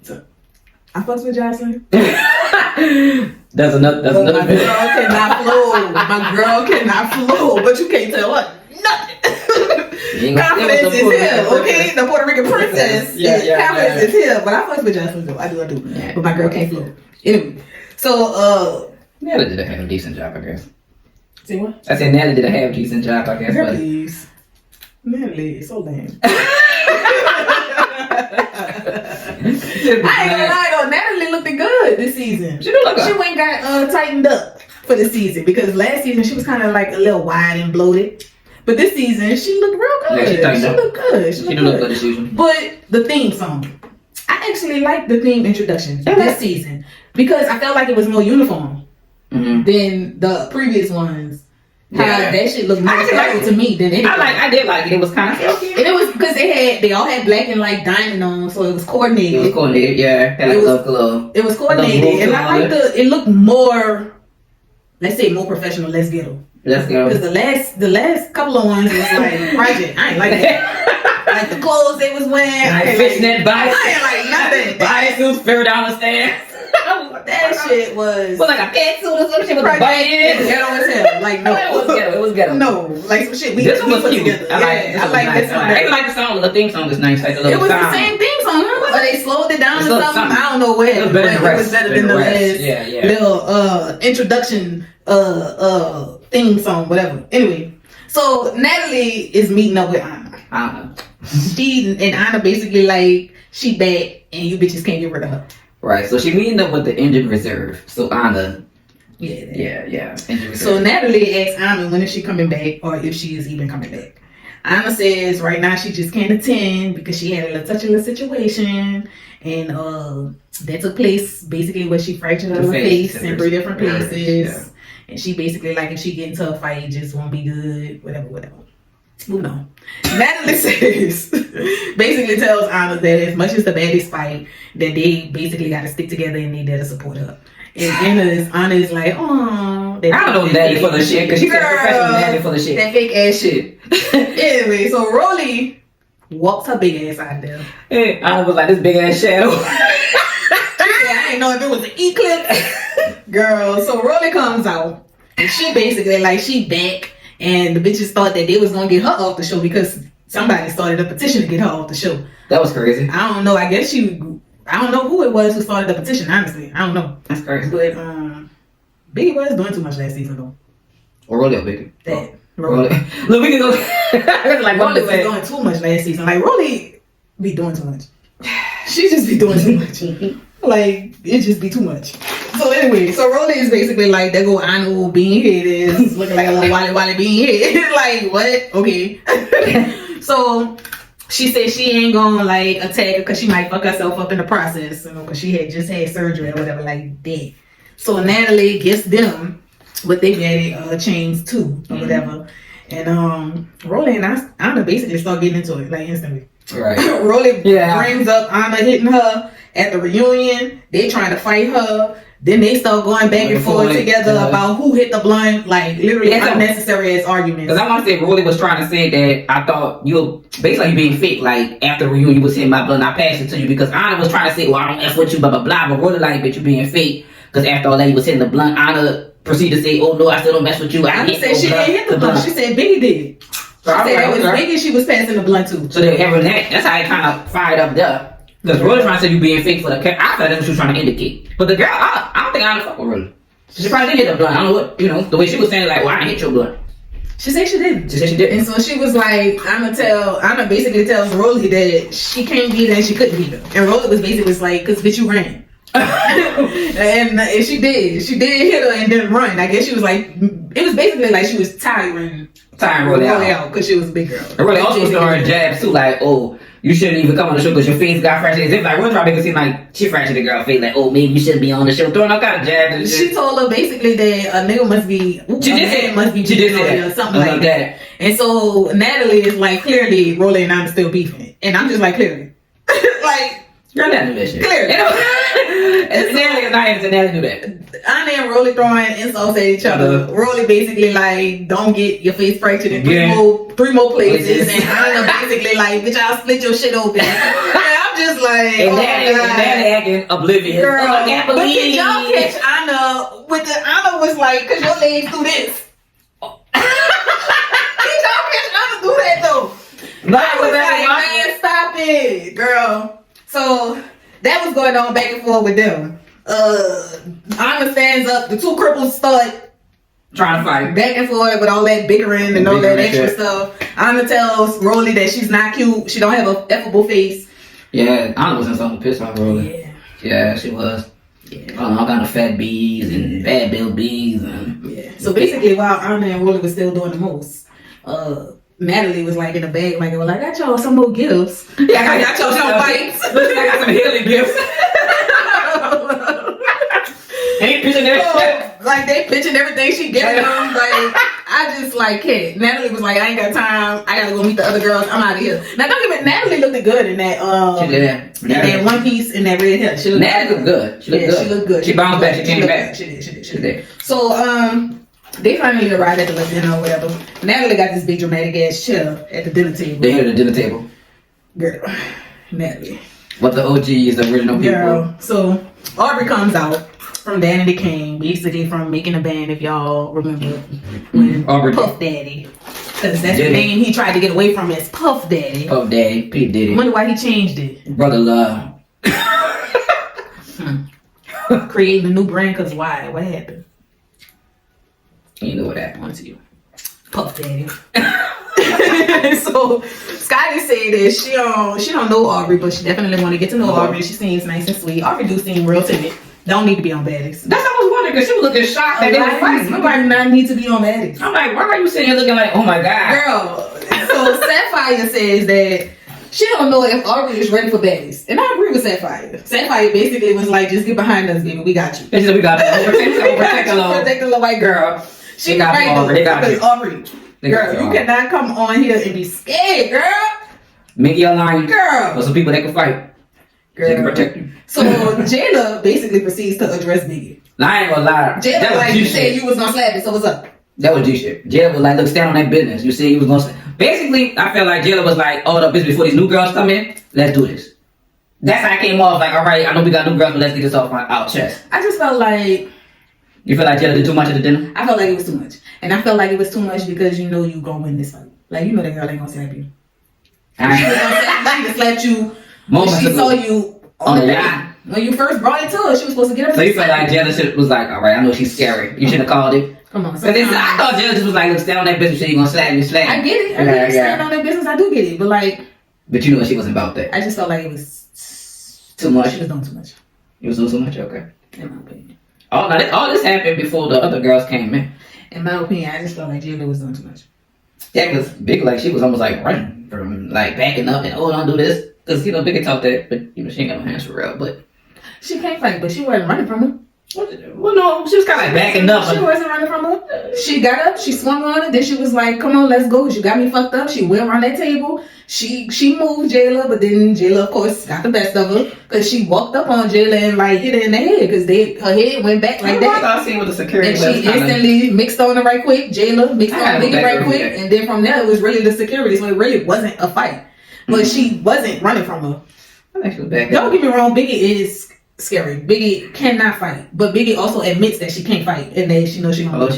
I fucks with Jocelyn. That's another. My girl cannot flow. My girl cannot flow. But you can't tell what nothing. Confidence is here, okay? The Puerto Rican princess. Confidence is here. But I fucks with Jocelyn though. I do. Yeah. But my girl can't flow. Anyway. So Natalie did a half decent job, I guess. See what? I said Natalie did a half decent job, I guess. Girl, please. Natalie is so lame. I ain't gonna lie though, Natalie looked good this season. She went got tightened up for the season because last season she was kind of like a little wide and bloated. But this season she looked real good. Yeah, she looked good. She looked good this season. But the theme song, I actually liked the theme introduction this season because I felt like it was more uniform than the previous ones. How that shit looked more special to me than anything. I did like it. It was kind of silky. And it was because they all had black and like diamond on, so it was coordinated. It was coordinated, yeah. It was coordinated, and I liked it looked more, let's say, more professional, less ghetto. Let's go. Because the last couple of ones was like project. I ain't like that. Like the clothes they was wearing. I ain't like nothing. Bodysuits, fair down the stairs. That shit was like a pantsuit or some shit with a button in. Ghetto as hell. Like no, it was ghetto. No, like some shit. This one was cute. Together. I like this one. I even like the song. The theme song is nice. Like it was the same theme song, but they slowed it down or something. I don't know where. It was better than the last little introduction theme song, whatever. Anyway, so Natalie is meeting up with Anna. She and Anna basically like she back and you bitches can't get rid of her. Right, so she meeting up with the injured reserve. So Anna, yeah. So Natalie asks Anna when is she coming back, or if she is even coming back. Anna says right now she just can't attend because she had a little touchy little situation, and that took place basically where she fractured her face in 3 different places, and she basically like if she get into a fight, it just won't be good. Whatever. Moving on. Natalie says, basically tells Anna that as much as the baddies fight, that they basically got to stick together and they there to support her. And Anna is like, oh, I don't know Natalie for the shit because she's a professional Natalie for the shit. That fake ass shit. Anyway, so Rolly walks her big ass out there. Hey, Anna was like this big ass shadow. I didn't know if it was an eclipse. Girl, so Rolly comes out and she basically like she back. And the bitches thought that they was gonna get her off the show because somebody started a petition to get her off the show. That was crazy. I don't know. I guess I don't know who it was who started the petition. Honestly, I don't know. That's crazy. But Biggie was doing too much last season though. Or Rolly or Biggie? Rolly. Look, we can go. Like Rolly was doing too much last season. Like Rolly be doing too much. She just be doing too much. Like it just be too much. So anyway, so Rolly is basically like that go animal bean head is looking like a little wally bean head. Like what? Okay. So she said she ain't gonna like attack her because she might fuck herself up in the process, because she had just had surgery or whatever like that. So Natalie gives them what they got chains too or whatever, and Rolly and Anna basically start getting into it like instantly. Right. Rolly brings up Anna hitting her at the reunion. They trying to fight her. Then they start going back and forth together about who hit the blunt, like literally unnecessary as arguments. Because I want to say Rolly was trying to say that I thought you basically being fake. Like after the reunion, you was hitting my blunt, I passed it to you because Anna was trying to say, well, I don't F with you, blah blah blah. But Rolly like, bitch, you being fake. Because after all that, you was hitting the blunt. Anna proceeded to say, oh no, I still don't mess with you. I said she didn't hit the blunt. She said Biggie did. So she said it was Biggie. She was passing the blunt too. So they having that. That's how it kind of fired up there. Because Rolly trying to say you being fake for the cat. I thought that's what she was trying to indicate. But the girl, I don't think I fuck with Rolly. She probably did hit the blunt. I don't know what, the way she was saying, like, well, I didn't hit your blunt. She said she didn't. She said she didn't. And so she was like, Anna basically tells Rolly that she can't beat her and she couldn't beat her. And Rolly was basically like, because bitch, you ran. and she did. She did hit her and didn't run. I guess she was like, it was basically like she was tiring Rolly out because she was a big girl. And Rolly also was throwing jabs too, like, oh, you shouldn't even come on the show because your face got fractured. As if like, Rolly trying to make it seem like she fractured the girl's face, like, oh, maybe you shouldn't be on the show. Throwing all kind of jabs and shit. She told her basically that a nigga must be, she did say or something like that. And so Natalie is like, clearly Rolly and I'm still beefing. And I'm just like, clearly. Like, Girl, Natalie knew that shit. Clearly. Natalie is not innocent. Natalie knew that. Anna and Rolly throwing insults at each other. Rolly basically like, don't get your face fractured in three more places. And Anna basically like, bitch, I'll split your shit open. And I'm just like, and Natalie acting oblivious. Girl, I can't believe. but did y'all catch Anna with the Anna was like, cause your legs do this. Did y'all catch Anna do that though? I was like, man, stop it, girl. So that was going on back and forth with them. Anna stands up, the two cripples start trying to fight back and forth with all that bickering and all that extra stuff. Anna tells Rolly that she's not cute, she don't have a effable face. Yeah, Anna was in something pissed off Rolly. Yeah, she was. Yeah. All kind of fat bees and bad bill bees and So basically while Anna and Rolly was still doing the most, Natalie was like in the bag, like, well, I got y'all some more gifts. Yeah, I got y'all some bites. I got some healing gifts. Ain't pitching that shit. Like, they pitching everything she giving them. Like, I just like, hey, Natalie was like, I ain't got time. I gotta go meet the other girls. I'm out of here. Now, don't get me, Natalie looked good in that, she did. In that one piece in that red hair. Natalie looked good. She looked good. She looked good. She bounced back. She came back. She did. So, they finally arrived at the dinner or whatever. Natalie got this big dramatic ass chair at the dinner table. They had a dinner table. Girl, Natalie. What the OGs, the original people. Girl, so Aubrey comes out from Danny the King, basically from Making a Band, if y'all remember when Aubrey Puff Daddy. Because that's the name he tried to get away from is Puff Daddy. Puff Daddy, P. Diddy. I wonder why he changed it. Brother Love. Creating a new brand, because why? What happened? You know what happened. On to you. Puff Daddy. So Scotty said that she don't know Aubrey, but she definitely want to get to know Aubrey. She seems nice and sweet. Aubrey do seem real timid. Don't need to be on Baddies. That's what I was wondering, because she was looking shocked that they were fighting. Nobody not need to be on Baddies. I'm like, why are you sitting here looking like, oh my God? Girl, so Sapphire says that she don't know if Aubrey is ready for Baddies. And I agree with Sapphire. Sapphire basically was like, just get behind us, baby. We got you. She said, we got you. Protect the little white girl. She got you, Aubrey. They got you. Aubrey, girl, you cannot come on here and be scared, girl. Make your line. Girl. For some people that can fight. Girl. They can protect you. So Jayla basically proceeds to address Biggie. Now, I ain't gonna lie. Jayla, like, you said you was gonna slap it, so what's up? That was G shit. Jayla was like, look, stand on that business. You said you was gonna basically, I felt like Jayla was like, oh, the business before these new girls come in, let's do this. That's how I came off, like, all right, I know we got new girls, but let's get this off our chest. I just felt like... You feel like Jayla did too much at the dinner? I felt like it was too much. And I felt like it was too much because you know you gonna win this fight. Like, you know that girl ain't gonna slap you. She was gonna slap you when she saw you on the yacht. When you first brought it to her, she was supposed to get her. So you felt like Jayla was like, all right, I know she's scary. You should have called it. Come on. I thought Jayla just was like, look, stand on that business, you gonna slap me, slap. I get it. I get it. Stand on that business, I do get it. But like... But you know she wasn't about that. I just felt like it was... Too much? She was doing too much. You was doing too much? Okay. In my opinion. All this happened before the other girls came in. In my opinion, I just felt like Jayla was doing too much. Yeah, because Big, like, she was almost like running from, like, backing up and, oh, don't do this. Because, you know, Big talked that, but, you know, she ain't got no hands for real, but. She can't fight, but she wasn't running from him. Well, no, she was kind of like backing up. She wasn't running from him. She got up, she swung on it, then she was like, come on, let's go. You got me fucked up. She went around that table. She moved Jayla, but then Jayla, of course, got the best of her. Because she walked up on Jayla and, like, hit her in the head. Because her head went back like that. I seen with the security. And she instantly mixed on her right quick. Jayla mixed on Biggie right quick. And then from there, it was really the security. So it really wasn't a fight. But she wasn't running from her. Don't get me wrong, Biggie is scary. Biggie cannot fight, but Biggie also admits that she can't fight, and that she knows she gonna lose.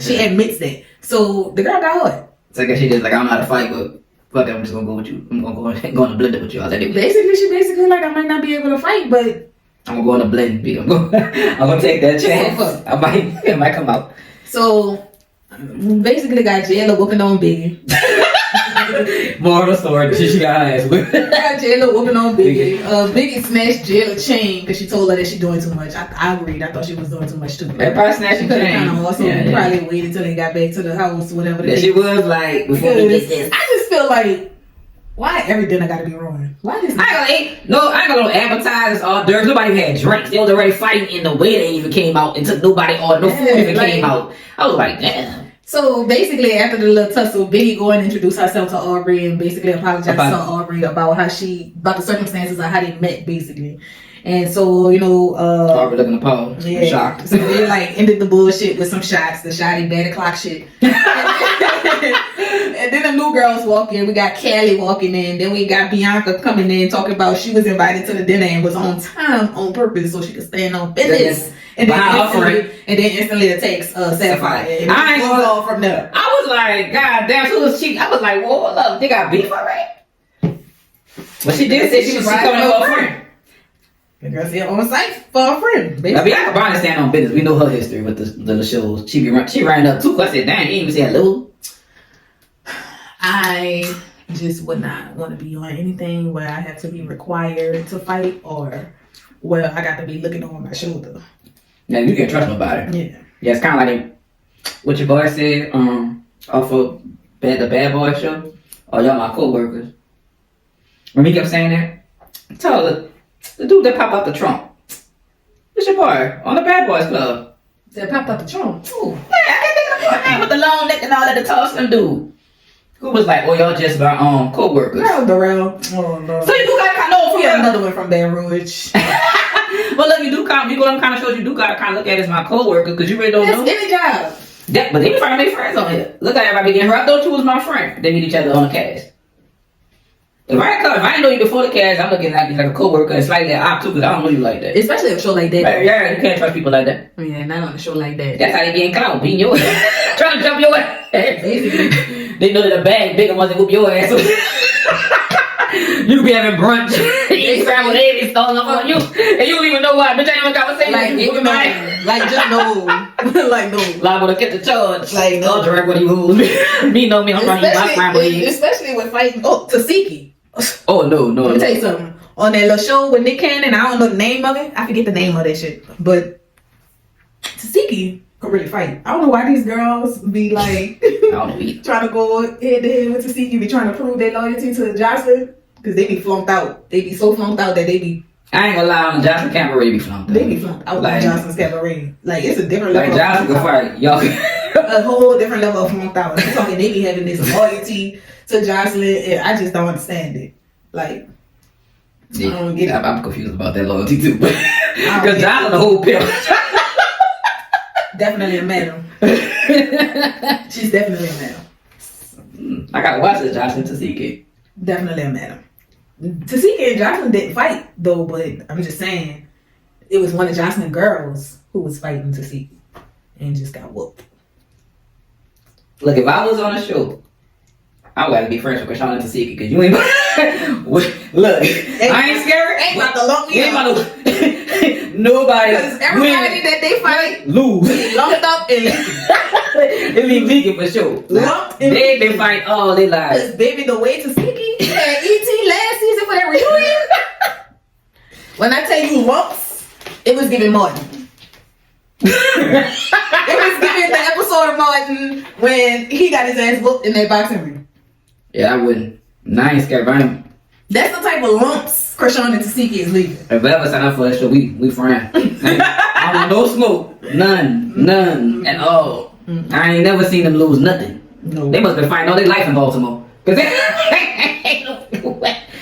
She admits that. So the girl got hurt. So I guess she just like, I don't know how to fight, but fuck it, I'm just gonna go with you. I'm gonna go on the blender with you. Basically, she basically like, I might not be able to fight, but I'm gonna go on the blend. I'm gonna take that chance. It might come out. So basically, got Jayla whooping on Biggie. More of a story. She got her ass whipped. Got Jayla whooping on Biggie. Biggie snatched Jayla's chain because she told her that she doing too much. I agreed. I thought she was doing too much too. They probably snatched her chain. Probably waited until they got back to the house, whatever. Yeah, she was like, before we did this. I just feel like, why every dinner gotta be ruined? Why this? I ain't gonna advertise hors d'oeuvres. Nobody had drinks. They was already fighting in the way they even came out until nobody ordered no food even came out. I was like, damn. So basically, after the little tussle, Biddy go and introduce herself to Aubrey and basically apologize to Aubrey about about the circumstances of how they met, basically. And so, Aubrey looking appalled. Yeah. Shocked. So they ended the bullshit with some shots, the shoddy bad o'clock shit. And then the new girls walk in. We got Callie walking in. Then we got Bianca coming in talking about she was invited to the dinner and was on time on purpose so she could stand on business. And then instantly it takes Sapphire. And I ain't goes all from there. I was like, God damn, who was she? I was like, whoa, look, they got beef already. But she did say she was coming for a friend. The girl said on site for a friend. Now, Bianca Brown stand on business. We know her history with the shows. She ran up too. I said, dang, you even said hello. I just would not want to be on anything where I have to be required to fight or where I got to be looking over my shoulder. Now you can't trust nobody. Yeah. Yeah, it's kind of like what your boy said off of the Bad Boy show. Oh, y'all my co-workers. When he kept saying that, tell the dude that popped out the trunk. It's your boy on the Bad Boys Club. That popped out the trunk. Ooh. Yeah, I can't think of the name with the long neck and all that, the tall slim dude. Who was like, oh, y'all just my co-workers. Girl, Darrell. Oh, no. So you do got kind of We got another one from Baton Rouge. But look, you go to them kind of shows, you do got to kind of look at it as my co-worker because you really don't know. That's any job. But they be trying to make friends on here. Look at everybody getting her. I thought you was my friend. They meet each other on the cast. If I didn't know you before the cast, I'm looking at you like a co-worker and slightly op too because I don't know you like that. Especially a show like that. Right, yeah, you can't trust people like that. Yeah, not on a show like that. That's how they getting clout, beating your ass. Trying to jump your ass. They know that a bag bigger ones that whoop your ass. You be having brunch. You grab with Amy stalling up on you. And you don't even know why. Bitch, ain't even conversation. Like just no. Like no. Liable to get the charge. Like no. I'll direct what he moves. Me know me, I'm running my family. Especially with fighting. Oh, Tasiki. Oh, no. Let me tell you something. On that little show with Nick Cannon, I don't know the name of it. I forget the name of that shit. But Tasiki could really fight. I don't know why these girls be like trying to go head to head with Tasiki, be trying to prove their loyalty to Jocelyn. Because they be flunked out. They be so flunked out that they be... I ain't gonna lie, on the Johnson Cabaret, they be flunked out. They be flunked out like Johnson's Cabaret. Like, it's a different level of Johnson can fight, y'all. A whole different level of flunked out. I'm talking, they be having this loyalty to Jocelyn, and I just don't understand it. Like, yeah, I don't get it. I'm confused about that loyalty too. Because Jocelyn the whole pill. Definitely a madam. She's definitely a madam. I gotta watch this Jocelyn Tasiki. Definitely a madam. Tasiki and Jocelyn didn't fight though, but I'm just saying it was one of Jocelyn's girls who was fighting Tasiki and just got whooped. Look, if I was on a show, I would have to be friends with Chrisean and Tasiki because you ain't. Look, I ain't scared. Ain't about to lump you. Nobody. Because everybody that they fight lose. Lumped up and it be vegan for sure. They been fight all their lives. Because baby, the way Tasiki had ET last season for that reunion. When I tell you lumps, it was giving Martin. It was giving the episode of Martin when he got his ass whooped in that boxing ring. Yeah, I wouldn't. Nah, I ain't scared of him. That's the type of lumps Chrisean and Tasiki is leaving. If I ever sign up for that show, we friends. I want no smoke. None at all. Mm-hmm. I ain't never seen them lose nothing. No. They must have been fighting all their life in Baltimore. Cause they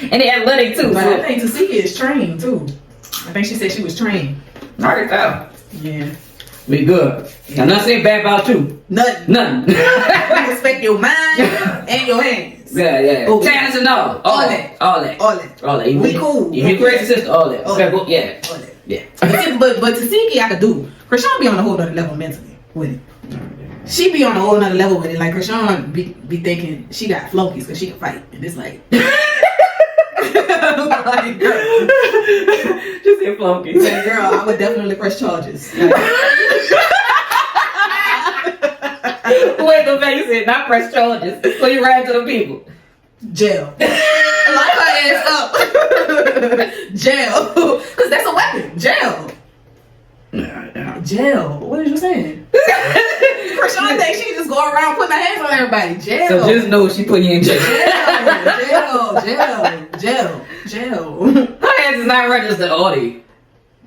and they athletic too. But so. I think Tasiki is trained too. I think she said she was trained. I can tell. Yeah. We good. I'm not saying bad about you. None. We respect your mind and your hands. Yeah. Okay. Talents and all that. We cool. You crazy sister, all that. Okay, well, yeah. All that. Yeah. But Tasiki I could do. Chrisean be on a whole other level mentally with it. She be on a whole other level with it. Like Chrisean be thinking she got flunkies because she can fight. And it's like like, girl. Just say flunkies. Like, girl, I would definitely press charges. Wait, the face said not press charges. So you ran to the people. Jail. Lock her ass up. Jail. Because that's a weapon. Jail. Jail. What are you saying? Chrisean thinks she can just go around putting her hands on everybody. Jail. So just know she put you in jail. Jail. Her hands is not registered, Audie.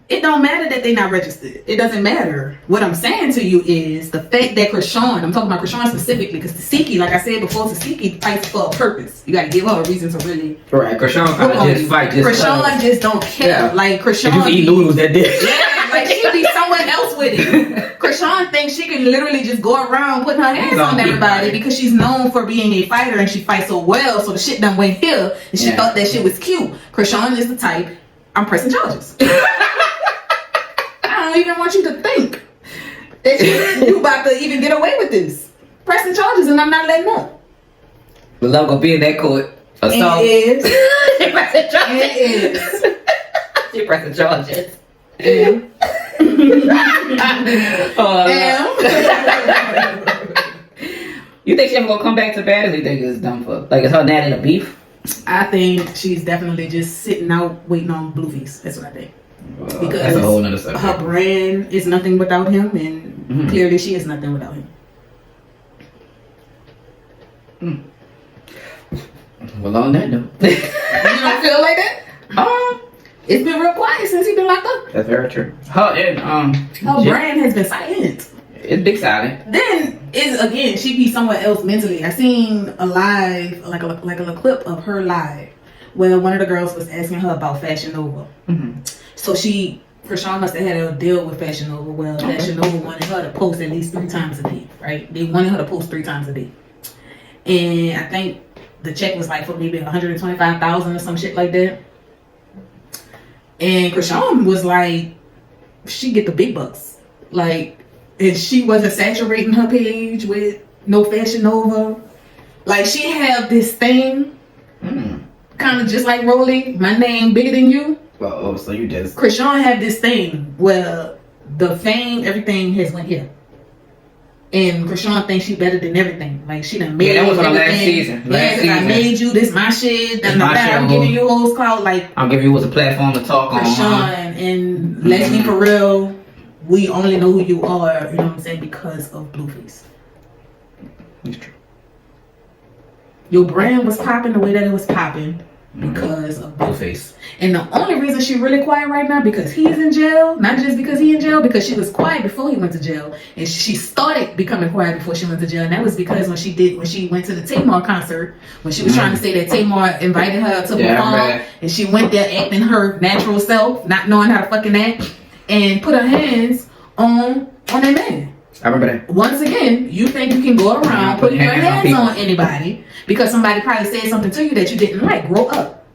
It don't matter that they're not registered. It doesn't matter. What I'm saying to you is the fact that Chrisean, I'm talking about Chrisean specifically, because Tasiki, like I said before, Tasiki fights for a purpose. You got to give her a reason to really. Right, Chrisean kind of just fight. Chrisean just don't care. Yeah. Like Chrisean. If you eat noodles that day. Yeah, like she be somewhere else with it. Chrisean thinks she can literally just go around putting her hands on everybody because she's known for being a fighter and she fights so well. So the shit done went here and she thought that shit was cute. Chrisean is the type. I'm pressing charges. I don't even want you to think that you about to even get away with this. Pressing charges and I'm not letting up. But love gonna be in that court. Assault. It is. She pressing charges. It is. She pressing charges. You think she ever gonna come back to Baddies? Or you think it's done for? Like, is her dad in a beef? I think she's definitely just sitting out waiting on Blueface. That's what I think. Because that's a whole nother subject. Her brand is nothing without him, and clearly she is nothing without him. Well, on that note, you don't feel like that? It's been real quiet since he's been locked up. That's very true. Her brand has been silent. It's big silent. Then she be somewhere else mentally. I seen a live, like a clip of her live, where one of the girls was asking her about Fashion Nova. So Chrisean must have had a deal with Fashion Nova. Well, Fashion Nova wanted her to post at least 3 times a day, right? They wanted her to post 3 times a day, and I think the check was like for maybe 125,000 or some shit like that. And Chrisean was like, she get the big bucks, like. And she wasn't saturating her page with no Fashion Nova. Like, she have this thing, kind of just like Rolly, my name bigger than you. Well, so you just... Chrisean have this thing where the fame, everything has went here. And Chrisean thinks she better than everything. Like, she done made that was everything. Last season. I made you, this my shit. I'm giving you hoes clout. Like, I'm giving you a platform to talk on. Chrisean, and let's be for real. We only know who you are, you know what I'm saying, because of Blueface. It's true. Your brand was popping the way that it was popping because of Blueface. And the only reason she really quiet right now because he's in jail, not just because he in jail, because she was quiet before he went to jail. And she started becoming quiet before she went to jail. And that was because when she went to the Tamar concert, when she was trying to say that Tamar invited her to perform, and she went there acting her natural self, not knowing how to fucking act. And put her hands on that man. I remember that. Once again, you think you can go around putting your hands on anybody because somebody probably said something to you that you didn't like. Grow up.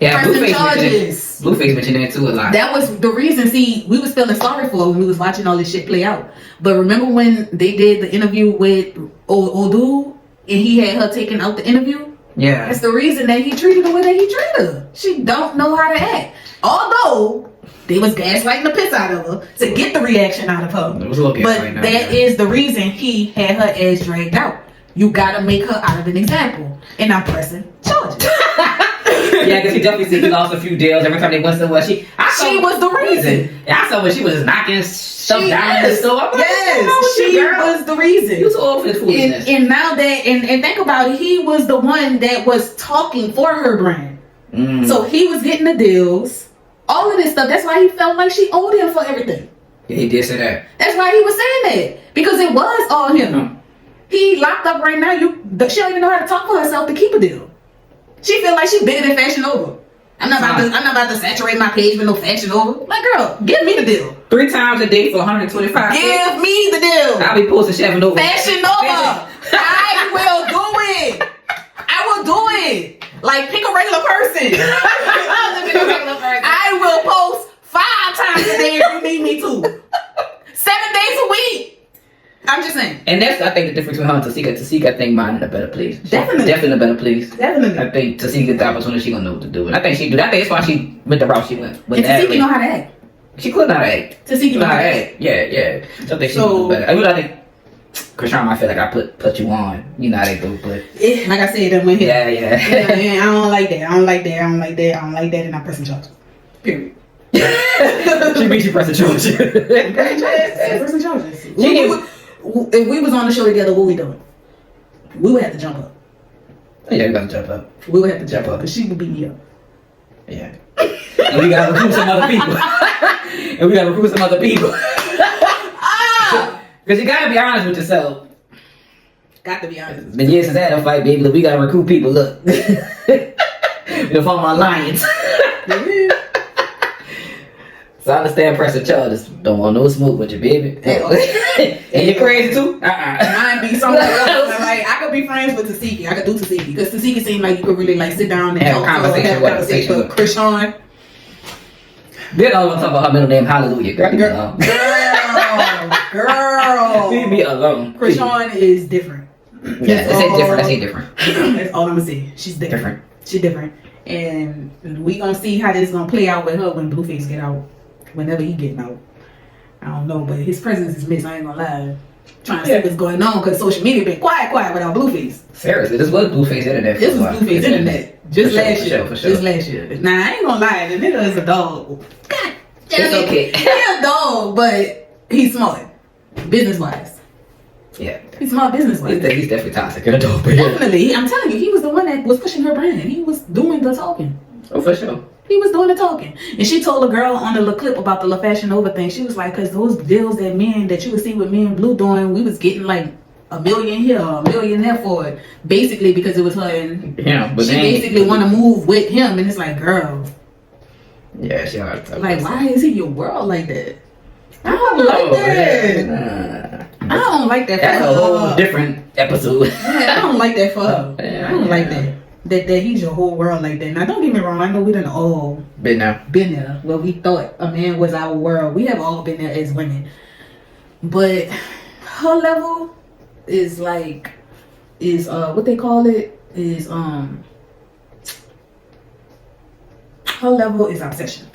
Yeah, Blueface mentioned that too a lot. That was the reason. See, we was feeling sorry for her when we was watching all this shit play out. But remember when they did the interview with Odu and he had her taking out the interview? Yeah. That's the reason that he treated her the way that he treated her. She don't know how to act. Although they was gaslighting the piss out of her to get the reaction out of her. It was a little but that is the reason he had her ass dragged out. You gotta make her out of an example. And I'm pressing charges. Yeah, because he definitely said he lost a few deals every time they went somewhere. She was the reason. Yeah, I saw when she was just knocking stuff down in the store. Yes, she was the reason. You too old for this foolishness. And now that, and think about it, he was the one that was talking for her brand. So he was getting the deals. All of this stuff. That's why he felt like she owed him for everything. Yeah, he did say that. That's why he was saying that. Because it was all him. He locked up right now. She don't even know how to talk for herself to keep a deal. She feel like she bigger than Fashion Nova. I'm not about to saturate my page with no Fashion Nova. Like, girl, give me the deal. 3 times a day for 125. Give me the deal. I'll be posting Fashion Nova. Fashion Nova. I will do it. I will do it. Like, pick a regular person. I will post 5 times a day if you need me to. 7 days a week. I'm just saying. And that's, I think, the difference between her and Tasika. Tasika, I think, mine in a better place. Definitely in a better place. Definitely. I think Tasika get the opportunity, she gonna know what to do. And I think she do. I think that's why she went the route she went. And Tasika know how to act. She could know how to act. Tasika know how to act. Yeah. So I think she knows better. I think Chrisean might feel like I put you on. You know how they do, but like I said, that went here. Yeah. I don't like that. And I'm pressing charges. Period. She beat you pressing charges. Pressing charges. If we was on the show together, what we doing? We would have to jump up. Yeah, we gotta jump up. We would have to jump up because she would beat me up. Yeah. And we gotta recruit some other people. Because you gotta be honest with yourself. Got to be honest. Been years since I had a fight, baby. Look, we gotta recruit people. Look. We'll form an alliance. So I understand pressure charges. Don't want no smoke with you, baby. And you're crazy too? Mine be somewhere else. Like, I could be friends with Tasiki. I could do Tasiki. Because Tasiki seemed like you could really like sit down and have a conversation with Chrisean. Then I want to talk about her middle name, Hallelujah. Girl. Girl. Leave me alone. Chrisean is different. Yeah, that's different. That's different. That's all I'm gonna say. She's different. She's different. And we gonna see how this gonna play out with her when Blueface get out. Whenever he getting out. I don't know, but his presence is missed. I ain't gonna lie. Trying to see what's going on because social media been quiet without Blueface. Seriously, this was Blueface internet. This was Blueface internet. Just last year. For sure. Just last year. Nah, I ain't gonna lie. The nigga is a dog. God damn It's it. okay. He's a dog, but he's smart. Business wise. Yeah. He's smart business wise. He's definitely toxic. A dog, but Definitely. I'm telling you, he was the one that was pushing her brand. He was doing the talking. Oh, for sure. He was doing the talking. And she told a girl on the little clip about the La Fashion Nova thing. She was like, because those deals that you would see with me and Blue doing, we was getting like $1 million here, $1 million there for it. Basically because it was her and but she basically want to move with him. And it's like, girl. Yeah, she already told like, why is he your world like that? I don't like that. I don't like that for That's her. a whole different episode. Yeah, I don't like that for her. Yeah, I don't like that. That he's your whole world like that. Now, don't get me wrong. I know we done all Been there. where we thought a man was our world. We have all been there as women. But her level is like, what they call it is, her level is obsession.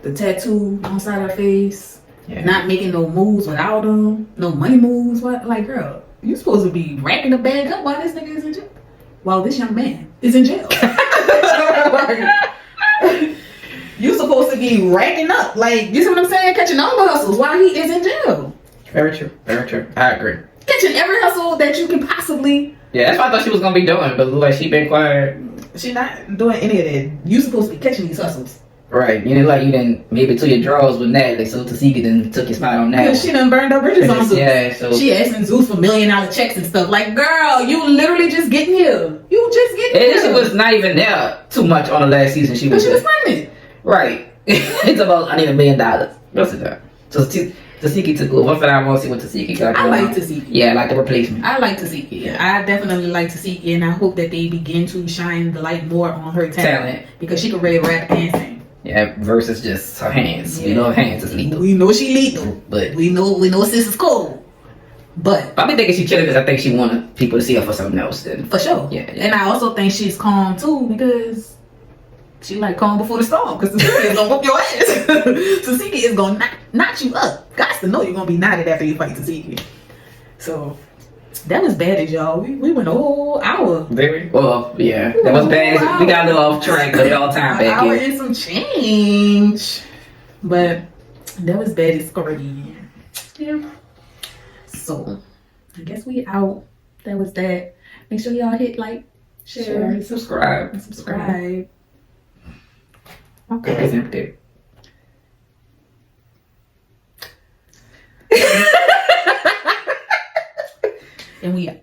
The tattoo on side of her face, not making no moves without them, no money moves. What, like, girl, you supposed to be racking the bag up while this nigga is in jail. While this young man is in jail. You supposed to be racking up, like, you see what I'm saying? Catching all the hustles while he is in jail. Very true. Very true. I agree. Catching every hustle that you can possibly. Yeah, that's what I thought she was gonna be doing, but look like she been quiet. She's not doing any of that. You supposed to be catching these hustles. Right. You know, like you didn't maybe took your drawers with Natalie, so Tasiki then took your spot on that. Because she done burned her bridges on Zeus. Yeah, so she asking Zeus for $1 million checks and stuff. Like, girl, you literally just getting here. You just getting here. She was not even there too much on the last season. She was pregnant. Right. It's about, I need $1 million. That's it. So Tasiki took over. One thing I want to see what Tasiki got. I like Tasiki. Yeah, I like the replacement. I like Tasiki. I definitely like Tasiki, and I hope that they begin to shine the light more on her talent. Because she can really rap and sing. Yeah, versus just her hands. Yeah. We know her hands is lethal. We know she lethal, but we know sis is cool. But I've been thinking she chilling because I think she wanted people to see her for something else. Then. For sure. Yeah. And I also think she's calm too because she like calm before the storm. Because Tasiki is gonna whoop your ass. Tasiki is gonna knock you up. Guys to know you're gonna be knotted after you fight Tasiki. So that was Baddies, y'all. We went a whole hour. Very well, yeah. That was bad. We got a little off track, but all time back hour here. and some change. But that was Baddiescaribbean. Yeah. So I guess we out. That was that. Make sure y'all hit like, share, subscribe. Okay. It's empty. And we out.